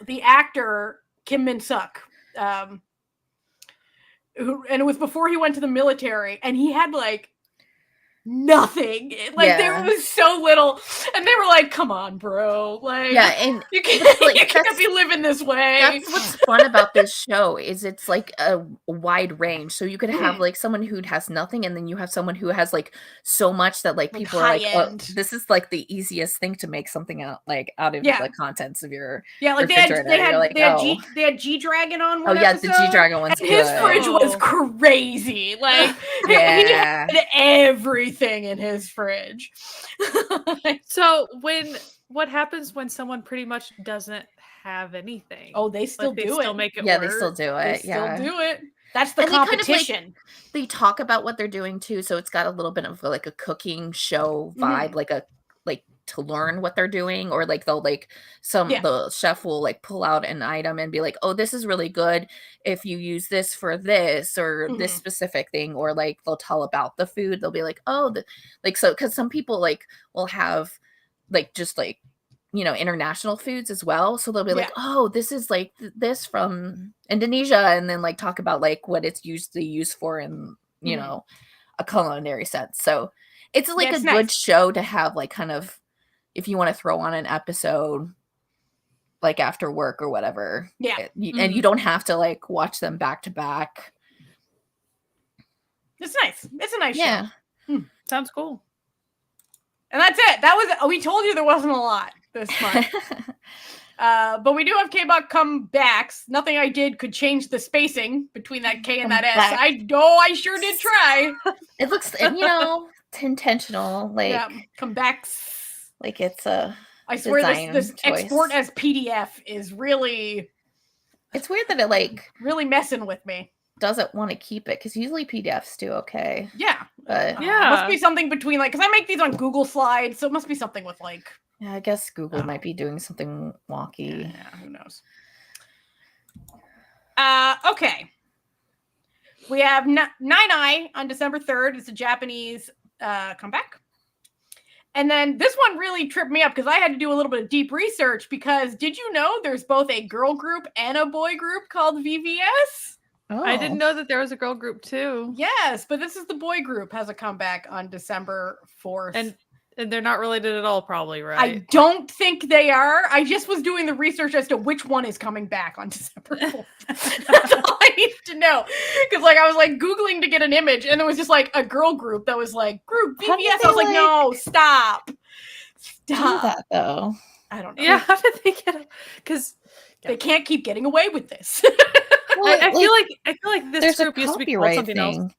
the actor Kim Min Suk, who, and it was before he went to the military, and he had like nothing. Like there was so little, and they were like, "Come on, bro! Like,
Yeah, and
you can't,
like,
you can't be living this way."
that's what's fun about this show is it's like a wide range. So you could have like someone who has nothing, and then you have someone who has like so much that like people are like, "Oh, this is like the easiest thing to make something out of the contents of your
like
refrigerator."
they had G Dragon on one
episode. The G Dragon one's
and his fridge was crazy. Like he had everything in his fridge.
So what happens when someone pretty much doesn't have anything?
Oh, they still do it.
Still make it
yeah,
work.
They still do it.
They still do it. That's the
and
competition.
They talk about what they're doing too, so it's got a little bit of like a cooking show vibe, like to learn what they're doing, or like they'll like the chef will like pull out an item and be like, "Oh, this is really good if you use this for this or this specific thing," or like they'll tell about the food. They'll be like, "Oh, like so," because some people like will have like just like international foods as well, so they'll be like, "Oh, this is like this from Indonesia," and then like talk about like what it's usually used for in a culinary sense. So it's like a good show to have like kind of if you want to throw on an episode like after work or whatever. And you don't have to like watch them back to back.
It's nice. It's a nice show.
Sounds cool.
And that's it. That was we told you there wasn't a lot this month. But we do have K-pop comebacks. Nothing I did could change the spacing between that K and that S. I sure did try.
It looks, it's intentional. Like
comebacks.
Like it's a
I swear this export as PDF is really.
It's weird that it like
really messing with me.
Doesn't want to keep it because usually PDFs do okay.
Yeah,
but
must be something between like because I make these on Google Slides, so it must be something with like.
Yeah, I guess Google might be doing something wonky.
Yeah, who knows? Okay. We have Nine Eye on December 3rd. It's a Japanese comeback. And then this one really tripped me up because I had to do a little bit of deep research because did you know there's both a girl group and a boy group called VVS?
Oh.
I didn't know that there was a girl group too.
Yes, but this is the boy group has a comeback on December 4th.
And they're not related at all, probably, right?
I don't think they are. I just was doing the research as to which one is coming back on December 4th. That's all I needed to know. Because like I was like Googling to get an image and it was just like a girl group that was like group VVS. I was like, no, stop.
Do that though.
I don't know.
Yeah, how did they get it? Because
they can't keep getting away with this.
Well, I feel like this group used to be called something else.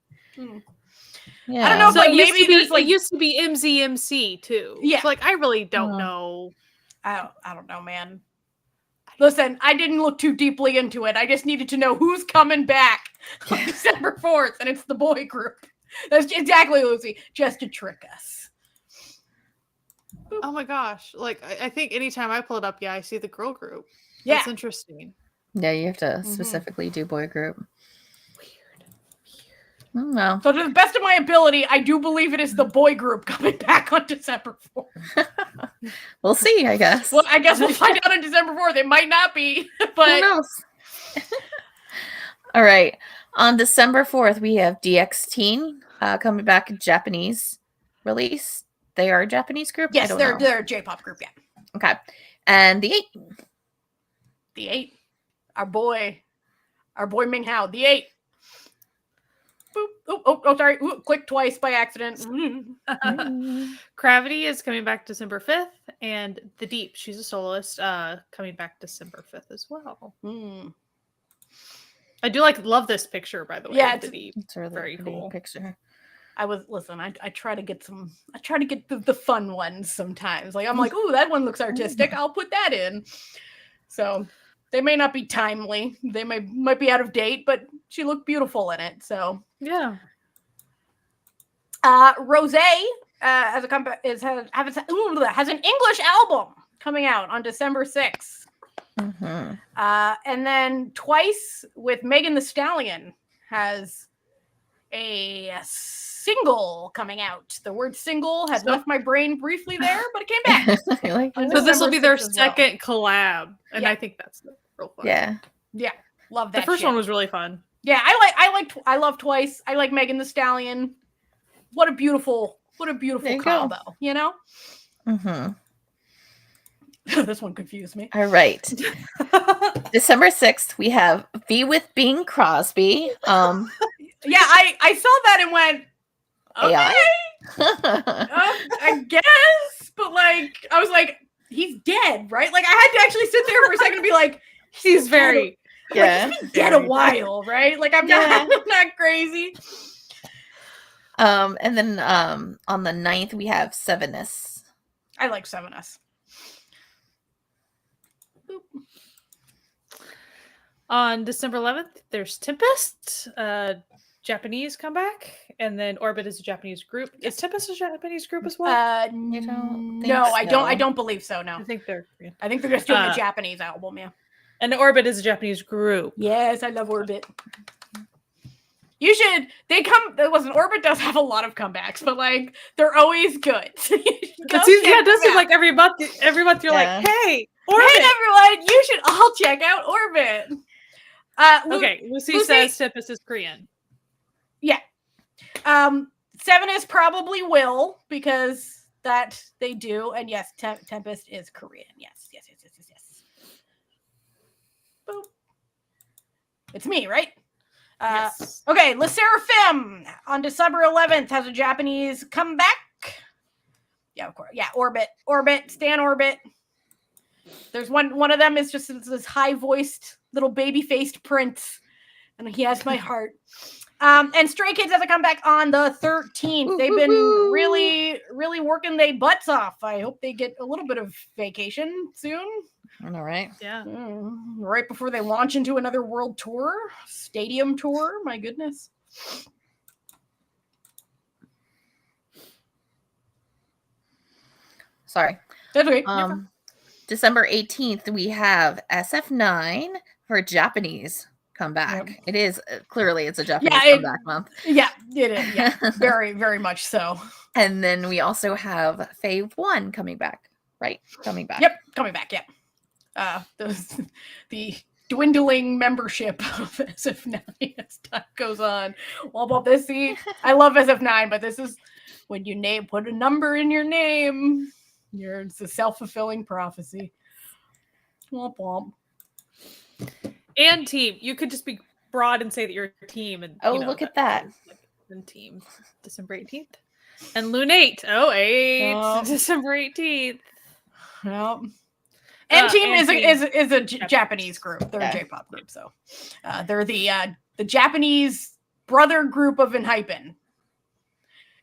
Yeah.
I don't know,
so
but maybe there's like
it used to be MZMC too.
Yeah.
So like I really don't know.
I don't know, man. Listen, I didn't look too deeply into it. I just needed to know who's coming back on December 4th, and it's the boy group. That's exactly, Lucy, just to trick us.
Boop. Oh my gosh. Like I think anytime I pull it up, I see the girl group. Yeah. That's interesting.
Yeah, you have to specifically do boy group. No.
So to the best of my ability, I do believe it is the boy group coming back on December 4th.
We'll see, I guess.
Well, I guess we'll find out on December 4th. It might not be, but
who knows? All right. On December 4th, we have DX coming back in Japanese release. They are a Japanese group?
Yes, they're a J-pop group, yeah.
Okay. And the 8.
The 8. Our boy Ming Hao, the 8. Boop. Oh, sorry. Ooh, clicked twice by accident.
Gravity is coming back December 5th, and The Deep, she's a soloist, coming back December 5th as well. I do love this picture, by the way.
Yeah,
The Deep.
It's a really
very cool
picture.
I try to get the fun ones sometimes. Like I'm like, ooh, that one looks artistic. I'll put that in. So they may not be timely. They might be out of date, but she looked beautiful in it. So
yeah.
Rosé has an English album coming out on December 6th.
Mm-hmm.
And then Twice with Megan Thee Stallion has a single coming out. The word single had left my brain briefly there, but it came back.
So this will be their
December 6th as well.
second collab, and I think that's real fun.
Yeah.
Yeah, love that.
The first
shit.
one was really fun.
Yeah, I love Twice. I like Megan Thee Stallion. What a beautiful combo, you know?
Mm-hmm.
This one confused me.
All right. December 6th, we have V with Bing Crosby.
Yeah, I saw that and went, okay. I guess, but like, I was like, he's dead, right? Like, I had to actually sit there for a second and be like,
he's very,
he's been dead a while, right? Like, I'm not crazy.
And then on the 9th, we have 7S.
I like 7S.
On December 11th, there's Tempest, Japanese comeback, and then Orbit is a Japanese group. Is Tempest a Japanese group as well?
No, I don't believe so. No,
I think they're Korean.
I think they're just doing a Japanese album. Yeah,
and Orbit is a Japanese group.
Yes, I love Orbit. You should. Orbit does have a lot of comebacks, but like they're always good.
It does seem like every month you're like, hey, Orbit.
Hey everyone, you should all check out Orbit.
Okay, Lucy says Tempest is Korean.
Yeah. 7S probably will, because that they do. And yes, Tempest is Korean. Yes. Boom. It's me, right?
Yes.
Okay, Le Seraphim on December 11th has a Japanese comeback. Yeah, of course. Yeah, Orbit, Stan Orbit. There's one of them is just this high-voiced little baby-faced prince, and he has my heart. And Stray Kids has a comeback on the 13th. They've been really, really working their butts off. I hope they get a little bit of vacation soon.
All right.
Yeah.
Right before they launch into another world tour, stadium tour. My goodness.
Sorry.
That's okay.
December 18th, we have SF9 for Japanese comeback.
Yep.
It is clearly it's a Japanese comeback month.
Yeah, it is. Yeah, very, very much so.
And then we also have Fave 1 coming back. Right, coming back.
Yep, coming back. Yep. The dwindling membership of SF9 as time goes on. Well, about this, I love SF9, but this is when you put a number in your name. It's a self-fulfilling prophecy. Womp womp.
And team. You could just be broad and say that you're a team. And
look at that.
And team. December 18th. And Lunate. 8. December 18th.
Yep. And Team is a Japanese group. They're a J-pop group, so they're the Japanese brother group of Enhypen.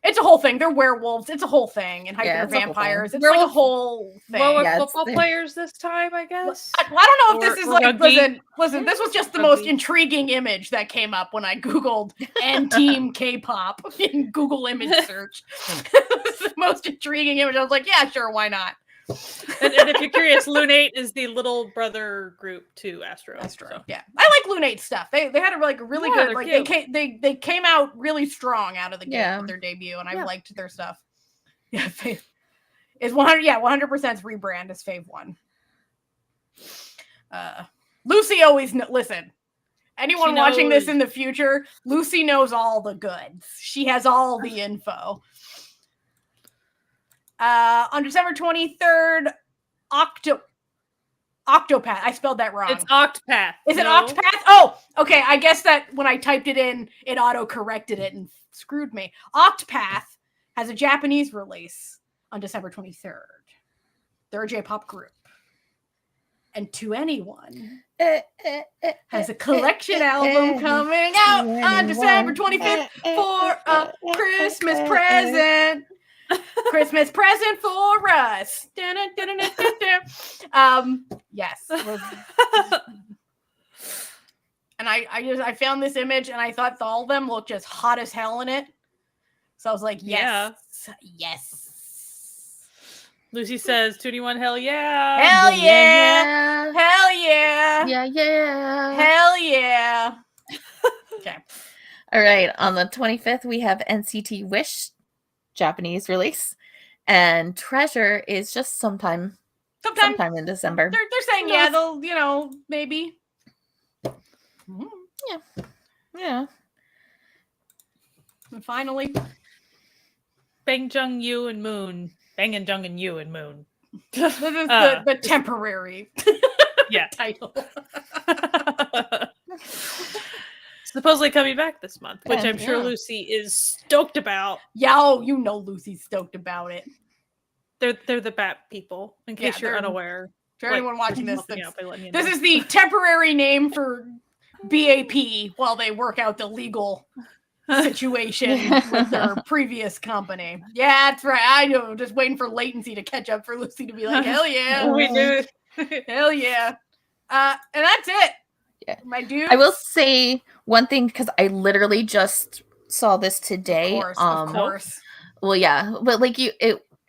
It's a whole thing. They're werewolves. It's a whole thing. Enhypen are vampires. It's like a whole thing.
Football players this time, I guess.
I don't know if this is like listen. This was just the most intriguing image that came up when I googled "and Team K-pop" in Google image search. This is the most intriguing image. I was like, yeah, sure, why not?
and if you're curious, Lunate is the little brother group to Astro.
So. Yeah, I like Lunate stuff. They had a really good like they came out really strong out of the gate with their debut, and I liked their stuff. Yeah, is 100% rebrand as Fave 1. Lucy always listen. Anyone watching this in the future, Lucy knows all the goods. She has all the info. On December 23rd, Octopath. I spelled that wrong.
It's Octopath.
Is it Octopath? Oh, okay. I guess that when I typed it in, it auto-corrected it and screwed me. Octopath has a Japanese release on December 23rd. They're a J-pop group. And To Anyone has a collection album coming out on December 25th for a Christmas present. Christmas present for us. Yes. And I found this image and I thought all of them looked just hot as hell in it. So I was like,
Yeah.
yes.
Lucy says, 21, hell yeah.
Hell yeah.
Yeah.
Hell yeah.
Yeah, yeah.
Hell yeah. Okay.
All right. On the 25th, we have NCT Wish, Japanese release. And Treasure is just sometime in December.
They're saying, yeah, they'll, maybe.
Yeah.
And finally,
Bang Jung Yu and Moon. Bang and Jung and Yu and Moon.
this is the temporary title.
Supposedly coming back this month, which I'm sure
Yeah.
Lucy is stoked about.
Yeah, Lucy's stoked about it.
They're the Bat people, in case you're
they're-
unaware.
For anyone watching this,
helping out by letting you
this
know.
is the temporary name for BAP while they work out the legal situation with their previous company. Yeah, that's right. I know. Just waiting for latency to catch up for Lucy to be like, hell yeah.
We do it.
Hell yeah. And that's it.
Yeah.
My dude.
I will say one thing because I literally just saw this today.
Of course.
Well, yeah, but like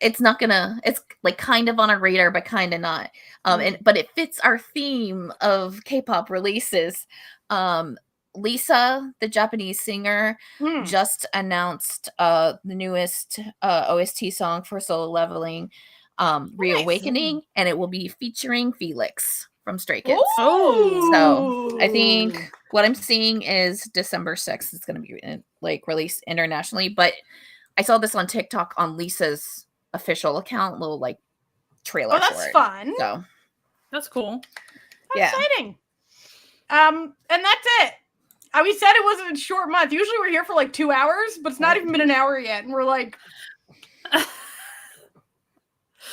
it's not gonna. It's like kind of on our radar, but kind of not. But it fits our theme of K-pop releases. Lisa, the Japanese singer, just announced the newest OST song for Solo Leveling, Reawakening, and it will be featuring Felix from Stray Kids.
Oh,
So I think what I'm seeing is December 6th. It's going to be released internationally, but I saw this on TikTok on Lisa's official account, little trailer.
Oh, that's
for it.
fun.
So
that's cool.
That's exciting. And that's it. We said it wasn't a short month. Usually we're here for 2 hours, but it's not even been an hour yet, and we're like,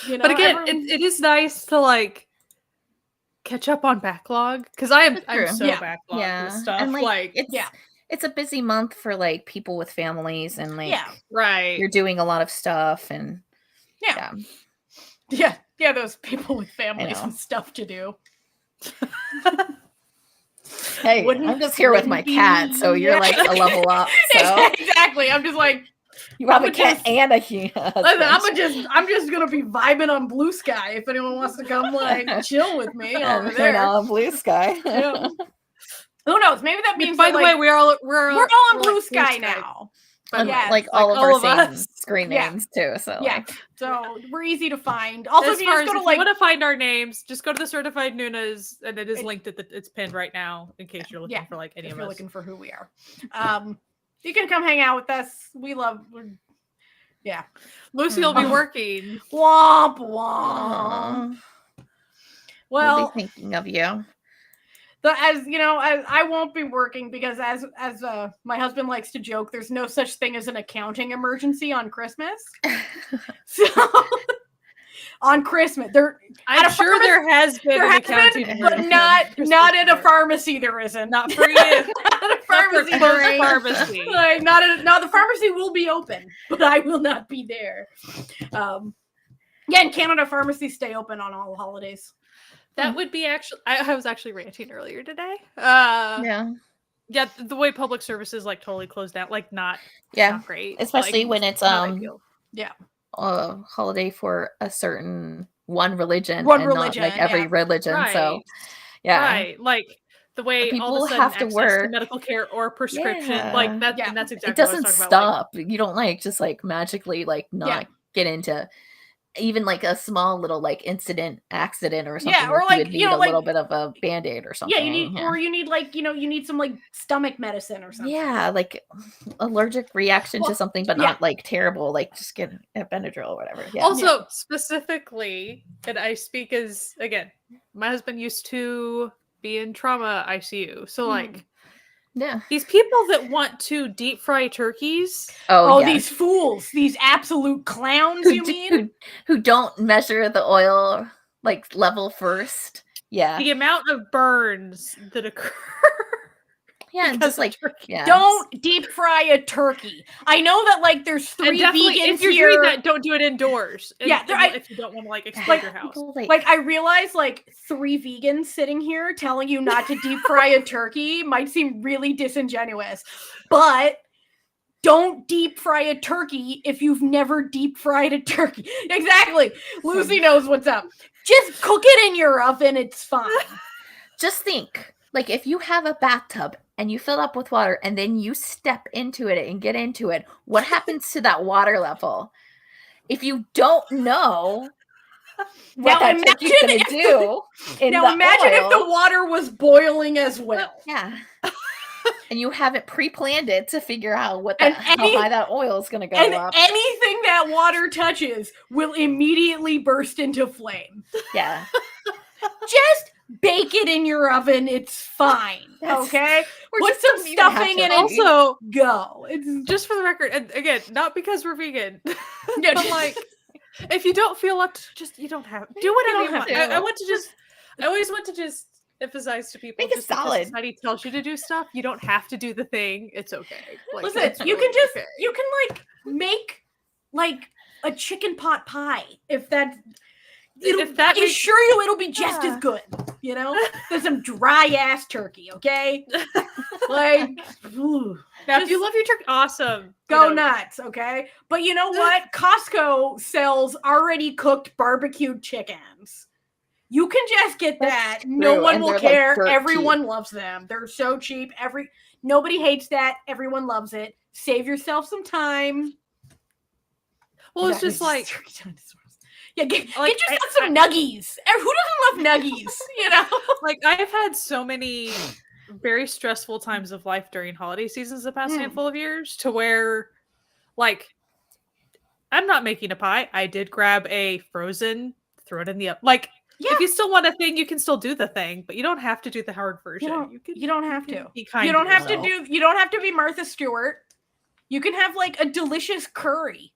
But again, it is nice to catch up on backlog because I'm so backlogged with stuff.
And it's a busy month for people with families and
right.
You're doing a lot of stuff and
yeah, those people with families and stuff to do.
Hey, I'm just here with my cat, so you're a level up. So
exactly. I'm just
you have a cat and a human.
Listen, I'm just gonna be vibing on Blue Sky if anyone wants to come chill with me over there.
Now on Blue Sky.
Yeah. Who knows? Maybe that means
by the way, we're all
on Blue Sky now.
But
yeah,
all of our screen names too. So
so we're easy to find. Also,
if you want to find our names, just go to the Certified Noonas, and it is linked at it's pinned right now in case you're looking for any of us.
Looking for who we are. You can come hang out with us.
Lucy will be working.
Womp womp. Well,
we'll be thinking of you.
As you know, I won't be working because as my husband likes to joke, there's no such thing as an accounting emergency on Christmas. So on Christmas,
I'm sure there has been an accounting emergency,
but not at a pharmacy. There isn't.
Not for you.
Not at a pharmacy.
Pharmacy.
Not the pharmacy will be open, but I will not be there. In Canada, pharmacies stay open on all holidays.
That would be I was actually ranting earlier today.
Yeah,
the way public services totally closed down, not great.
Especially when it's
a
holiday for a certain one religion,
not
every religion.
Right.
So
right, the way
people
all of a sudden
have to work
to medical care or prescription, and that's exactly
it doesn't
what I was talking
stop. You don't just magically not get into even a small little accident or something.
Yeah, or
you would need a little bit of a Band-Aid or something.
Yeah, you need you need some stomach medicine or something.
Yeah, allergic reaction to something, but not terrible. Just get a Benadryl or whatever. Yeah.
Also, specifically, and I speak as again, my husband used to be in trauma ICU, so these people that want to deep fry turkeys.
Oh, these fools, these absolute clowns.
Who don't measure the oil level first? Yeah,
the amount of burns that occur.
Yeah, and just
don't deep fry a turkey. I know that there's 3 vegans
if you're
here.
doing that, don't do it indoors. If you don't want to explode your house.
I realize 3 vegans sitting here telling you not to deep fry a turkey might seem really disingenuous, but don't deep fry a turkey if you've never deep fried a turkey. Exactly. Lucy knows what's up. Just cook it in your oven. It's fine.
Just think, like if you have a bathtub and you fill up with water and then you step into it and get into it, what happens to that water level? If you don't know what that turkey's going to do in the
imagine
oil,
if the water was boiling as well.
Yeah. And you haven't pre-planned it to figure out how high that oil is going to go
and
up.
Anything that water touches will immediately burst into flame.
Yeah.
Just bake it in your oven. It's fine. Okay? Put some stuffing in it.
Also,
go.
It's just for the record, and again, not because we're vegan, but like, if you don't feel up to, you don't have do whatever you want. I always want to just emphasize to people,
make it solid.
Society tells you to do stuff, you don't have to do the thing. It's okay. Like,
listen, you can just you can like make like a chicken pot pie if that assure you it'll be just as good, you know, than some dry ass turkey. Okay, like
now if you love your turkey, awesome,
go nuts. Okay, but you know what? Costco sells already cooked barbecued chickens. You can just get that. No one will care. Like everyone loves them. They're so cheap. Nobody hates that. Everyone loves it. Save yourself some time.
Well, it's just like,
yeah, get yourself some nuggies. Who doesn't love nuggies? You know,
like I've had so many very stressful times of life during holiday seasons the past handful of years, to where, like, I'm not making a pie. I did grab a frozen, throw it in the oven, like. Yeah. If you still want a thing, you can still do the thing, but you don't have to do the hard version.
You don't have to.
Be kind.
You don't have to do. You don't have to be Martha Stewart. You can have like a delicious curry.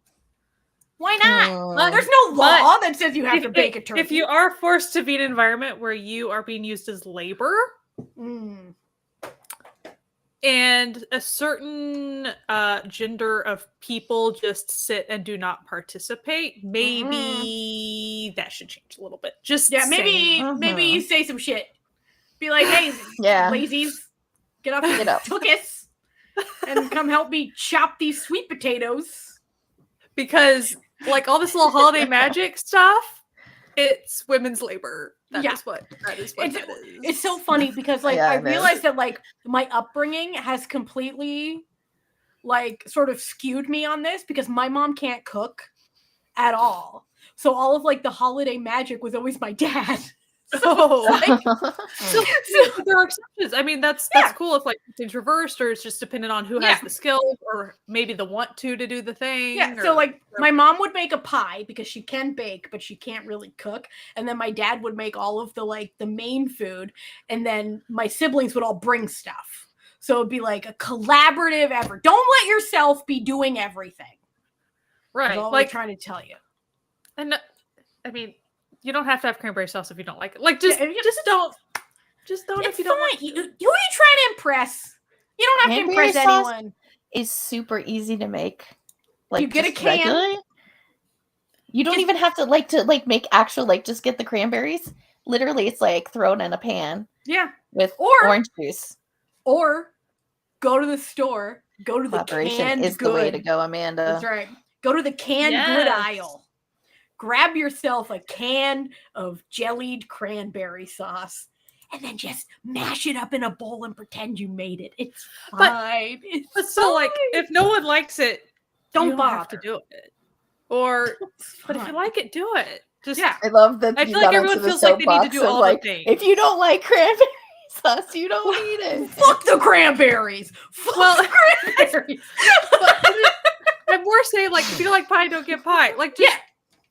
Why not? There's no law that says you have to bake a turkey.
If you are forced to be in an environment where you are being used as labor, and a certain gender of people just sit and do not participate, maybe that should change a little bit. Maybe you say some shit. Be like, hey, lazies, get off your tuchus and come help me chop these sweet potatoes. Because like all this little holiday magic stuff, it's women's labor. That is what that is.
It's so funny because like I realized that like my upbringing has completely like sort of skewed me on this, because my mom can't cook at all. So all of like the holiday magic was always my dad. So,
so there are exceptions. I mean, that's cool if like things reversed, or it's just dependent on who has the skills, or maybe the want to do the thing.
Yeah. So like my mom would make a pie because she can bake, but she can't really cook. And then my dad would make all of the like the main food, and then my siblings would all bring stuff. So it'd be like a collaborative effort. Don't let yourself be doing everything.
Right.
That's all I'm trying to tell you.
And I mean, you don't have to have cranberry sauce if you don't like it. Like, just don't if you don't want.
Who are you trying to impress? You don't have to impress anyone.
It's super easy to make. Like,
you get a can.
Regularly. You don't even have to make actual, like, just get the cranberries. Literally, it's like throw it in a pan.
Yeah.
With orange juice.
Or go to the store. Go to the canned
is the way to go, Amanda.
That's right. Go to the canned good aisle. Grab yourself a can of jellied cranberry sauce, and then just mash it up in a bowl and pretend you made it. It's fine.
But so, like, if no one likes it,
don't bother.
Have to do it. Or, but if you like it, do it. Just
I love that.
I feel like everyone feels like they need to do all the things.
If you don't like cranberry sauce, you don't need it.
Fuck the cranberries. Fuck the cranberries.
I'm more saying, like, if you don't like pie, don't get pie. Like, just.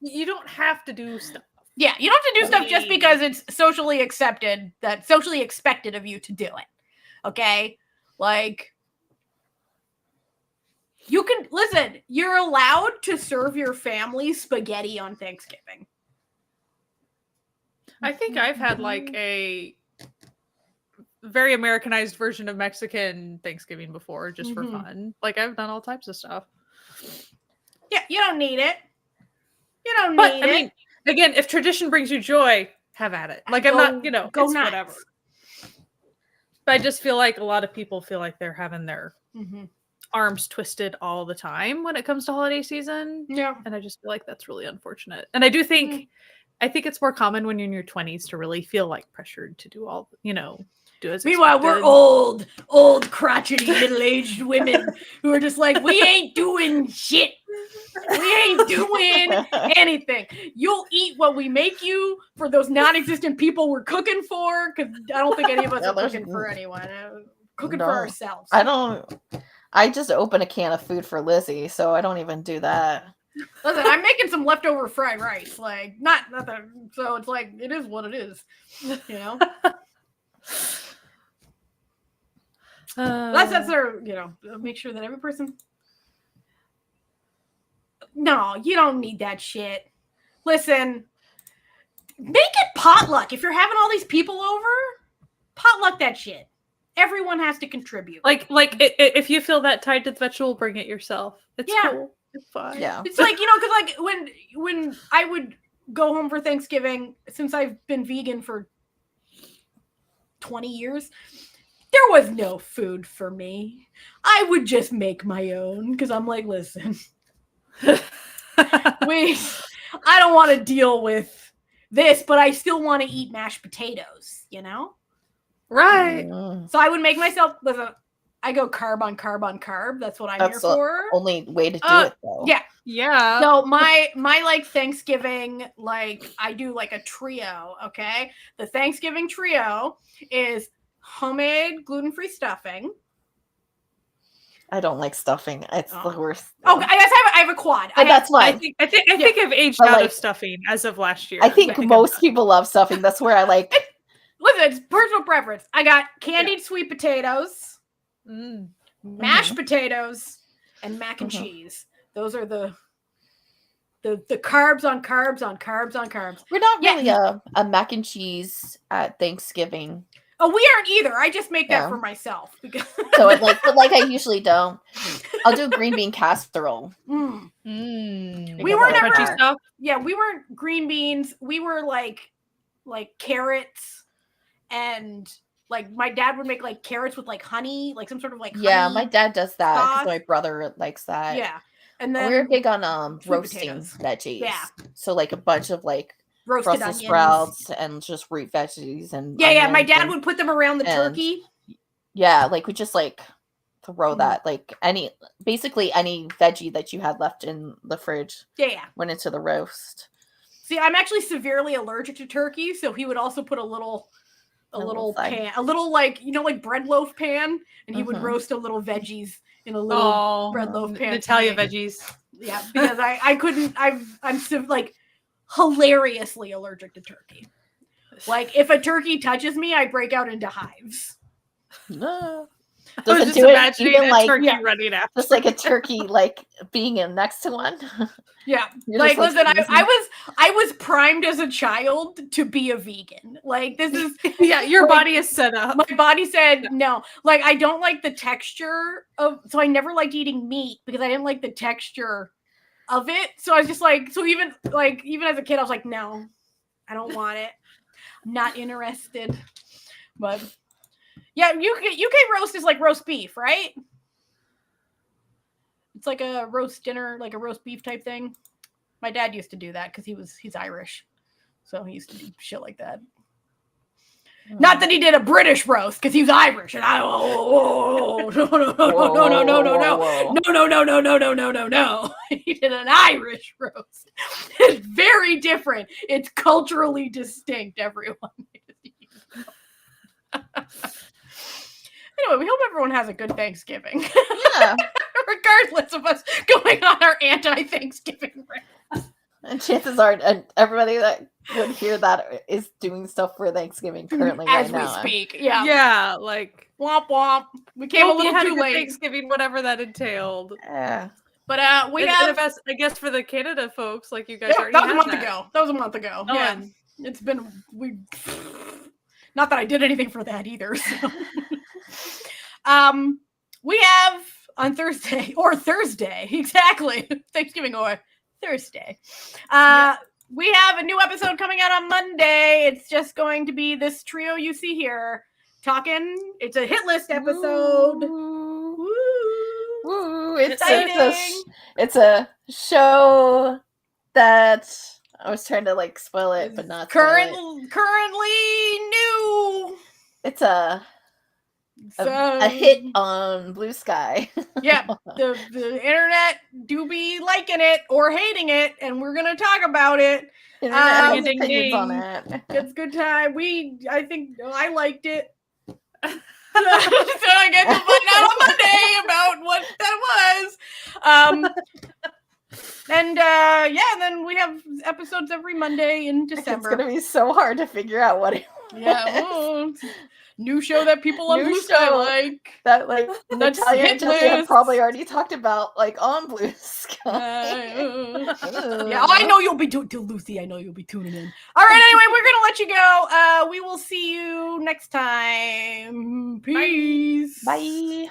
You don't have to do stuff.
Yeah, you don't have to do stuff just because it's socially expected of you to do it. Okay? Like, you can listen, you're allowed to serve your family spaghetti on Thanksgiving.
I think I've had like a very Americanized version of Mexican Thanksgiving before, just for fun. Like, I've done all types of stuff.
Yeah, you don't need it. I
mean, again, if tradition brings you joy, have at it. Like, I'm not, go it's nuts. Whatever. But I just feel like a lot of people feel like they're having their arms twisted all the time when it comes to holiday season.
Yeah.
And I just feel like that's really unfortunate. And I do think it's more common when you're in your 20s to really feel like pressured to do all, do as
Meanwhile, we're
expected.
old, crotchety, middle-aged women who are just like, we ain't doing shit. We ain't doing anything. You'll eat what we make you for those non-existent people we're cooking for, because I don't think any of us are cooking for anyone. Cooking for ourselves.
I just open a can of food for Lizzie, so I don't even do that.
Listen, I'm making some leftover fried rice. Like, not that, so it's like, it is what it is. That's our, make sure that every person. No, you don't need that shit. Listen, make it potluck. If you're having all these people over, potluck that shit. Everyone has to contribute.
Like if you feel that tied to the vegetable, bring it yourself. It's cool. It's fine.
Yeah.
It's like, because like when I would go home for Thanksgiving, since I've been vegan for 20 years, there was no food for me. I would just make my own because I'm like, listen, I don't want to deal with this, but I still want to eat mashed potatoes,
Right.
So I would make myself, listen, I go carb on carb on carb. That's what I'm here for.
Only way to do it, though.
Yeah.
Yeah.
So my like Thanksgiving, like I do like a trio, okay? The Thanksgiving trio is homemade gluten-free stuffing.
I don't like stuffing. It's the worst.
Oh, I have a quad.
But that's why
I think I've aged out of stuffing as of last year.
I think most people love stuffing. That's where I like.
Listen, it's personal preference. I got candied sweet potatoes, mashed potatoes, and mac and cheese. Those are the carbs on carbs on carbs on carbs.
We're not really a mac and cheese at Thanksgiving.
Oh, we aren't either. I just make that for myself because
so but I usually don't. I'll do green bean casserole.
We were never. Yeah, we weren't green beans. We were like carrots, and like my dad would make like carrots with like honey, like some sort of like honey
my dad does that because
sauce.
my brother likes that.
Yeah, and then
we were big on roasting
potatoes.
veggies.
Yeah,
so like a bunch of like
roasted
Brussels
onions.
sprouts and just root veggies and
my dad would put them around the turkey.
Yeah, like we just like throw that like basically any veggie that you had left in the fridge.
Yeah,
went into the roast.
See, I'm actually severely allergic to turkey, so he would also put a little pan, a little like like bread loaf pan, and he would roast a little veggies in a little bread loaf pan.
Italian veggies.
Yeah, because I couldn't. I'm like hilariously allergic to turkey. Like if a turkey touches me, I break out into hives.
No.
I was just imagining a turkey running after.
Just like a turkey, like being in next to one.
Yeah, like listen, I was primed as a child to be a vegan. Like this is
your body is set up.
My body said no. Like I don't like the texture of, so I never liked eating meat because I didn't like the texture of it. So I was just like, so even as a kid, I was like, no, I don't want it. I'm not interested. But yeah, UK roast is like roast beef, right? It's like a roast dinner, like a roast beef type thing. My dad used to do that because he's Irish, so he used to do shit like that. Not that he did a British roast because he was Irish, and no. He did an Irish roast. It's very different. It's culturally distinct. Everyone. Anyway, we hope everyone has a good Thanksgiving.
Yeah.
Regardless of us going on our anti-Thanksgiving rant.
And chances are, and everybody that would hear that is doing stuff for Thanksgiving currently
as
right
we
now.
speak. Yeah.
Yeah, like
womp womp. We came a little too late.
Thanksgiving, whatever that entailed.
Yeah.
But we have.
I guess for the Canada folks, like you guys already
that was
had
a month ago. That was a month ago.
Oh,
yeah. It's been not that I did anything for that either. So. We have on Thursday exactly Thanksgiving or Thursday. We have a new episode coming out on Monday. It's just going to be this trio you see here talking. It's a hit list episode. Woo.
It's a show that I was trying to like spoil it, but not
currently
spoil
new.
It's a hit on Blue Sky.
Yeah, the internet do be liking it or hating it, and we're gonna talk about it.
Internet has
ding,
opinions on
ding.
it.
It's a good time. I think I liked it. So I get to find out on Monday about what that was. And then we have episodes every Monday in December.
It's gonna be so hard to figure out what it was.
Yeah, new show that people on Blue Sky like.
That like
That's
Natalia
hit
and Jesse have
list.
probably already talked about like on Blue Sky.
Yeah, I know you'll be Lucy. I know you'll be tuning in. All right, anyway, we're gonna let you go. We will see you next time. Peace.
Bye.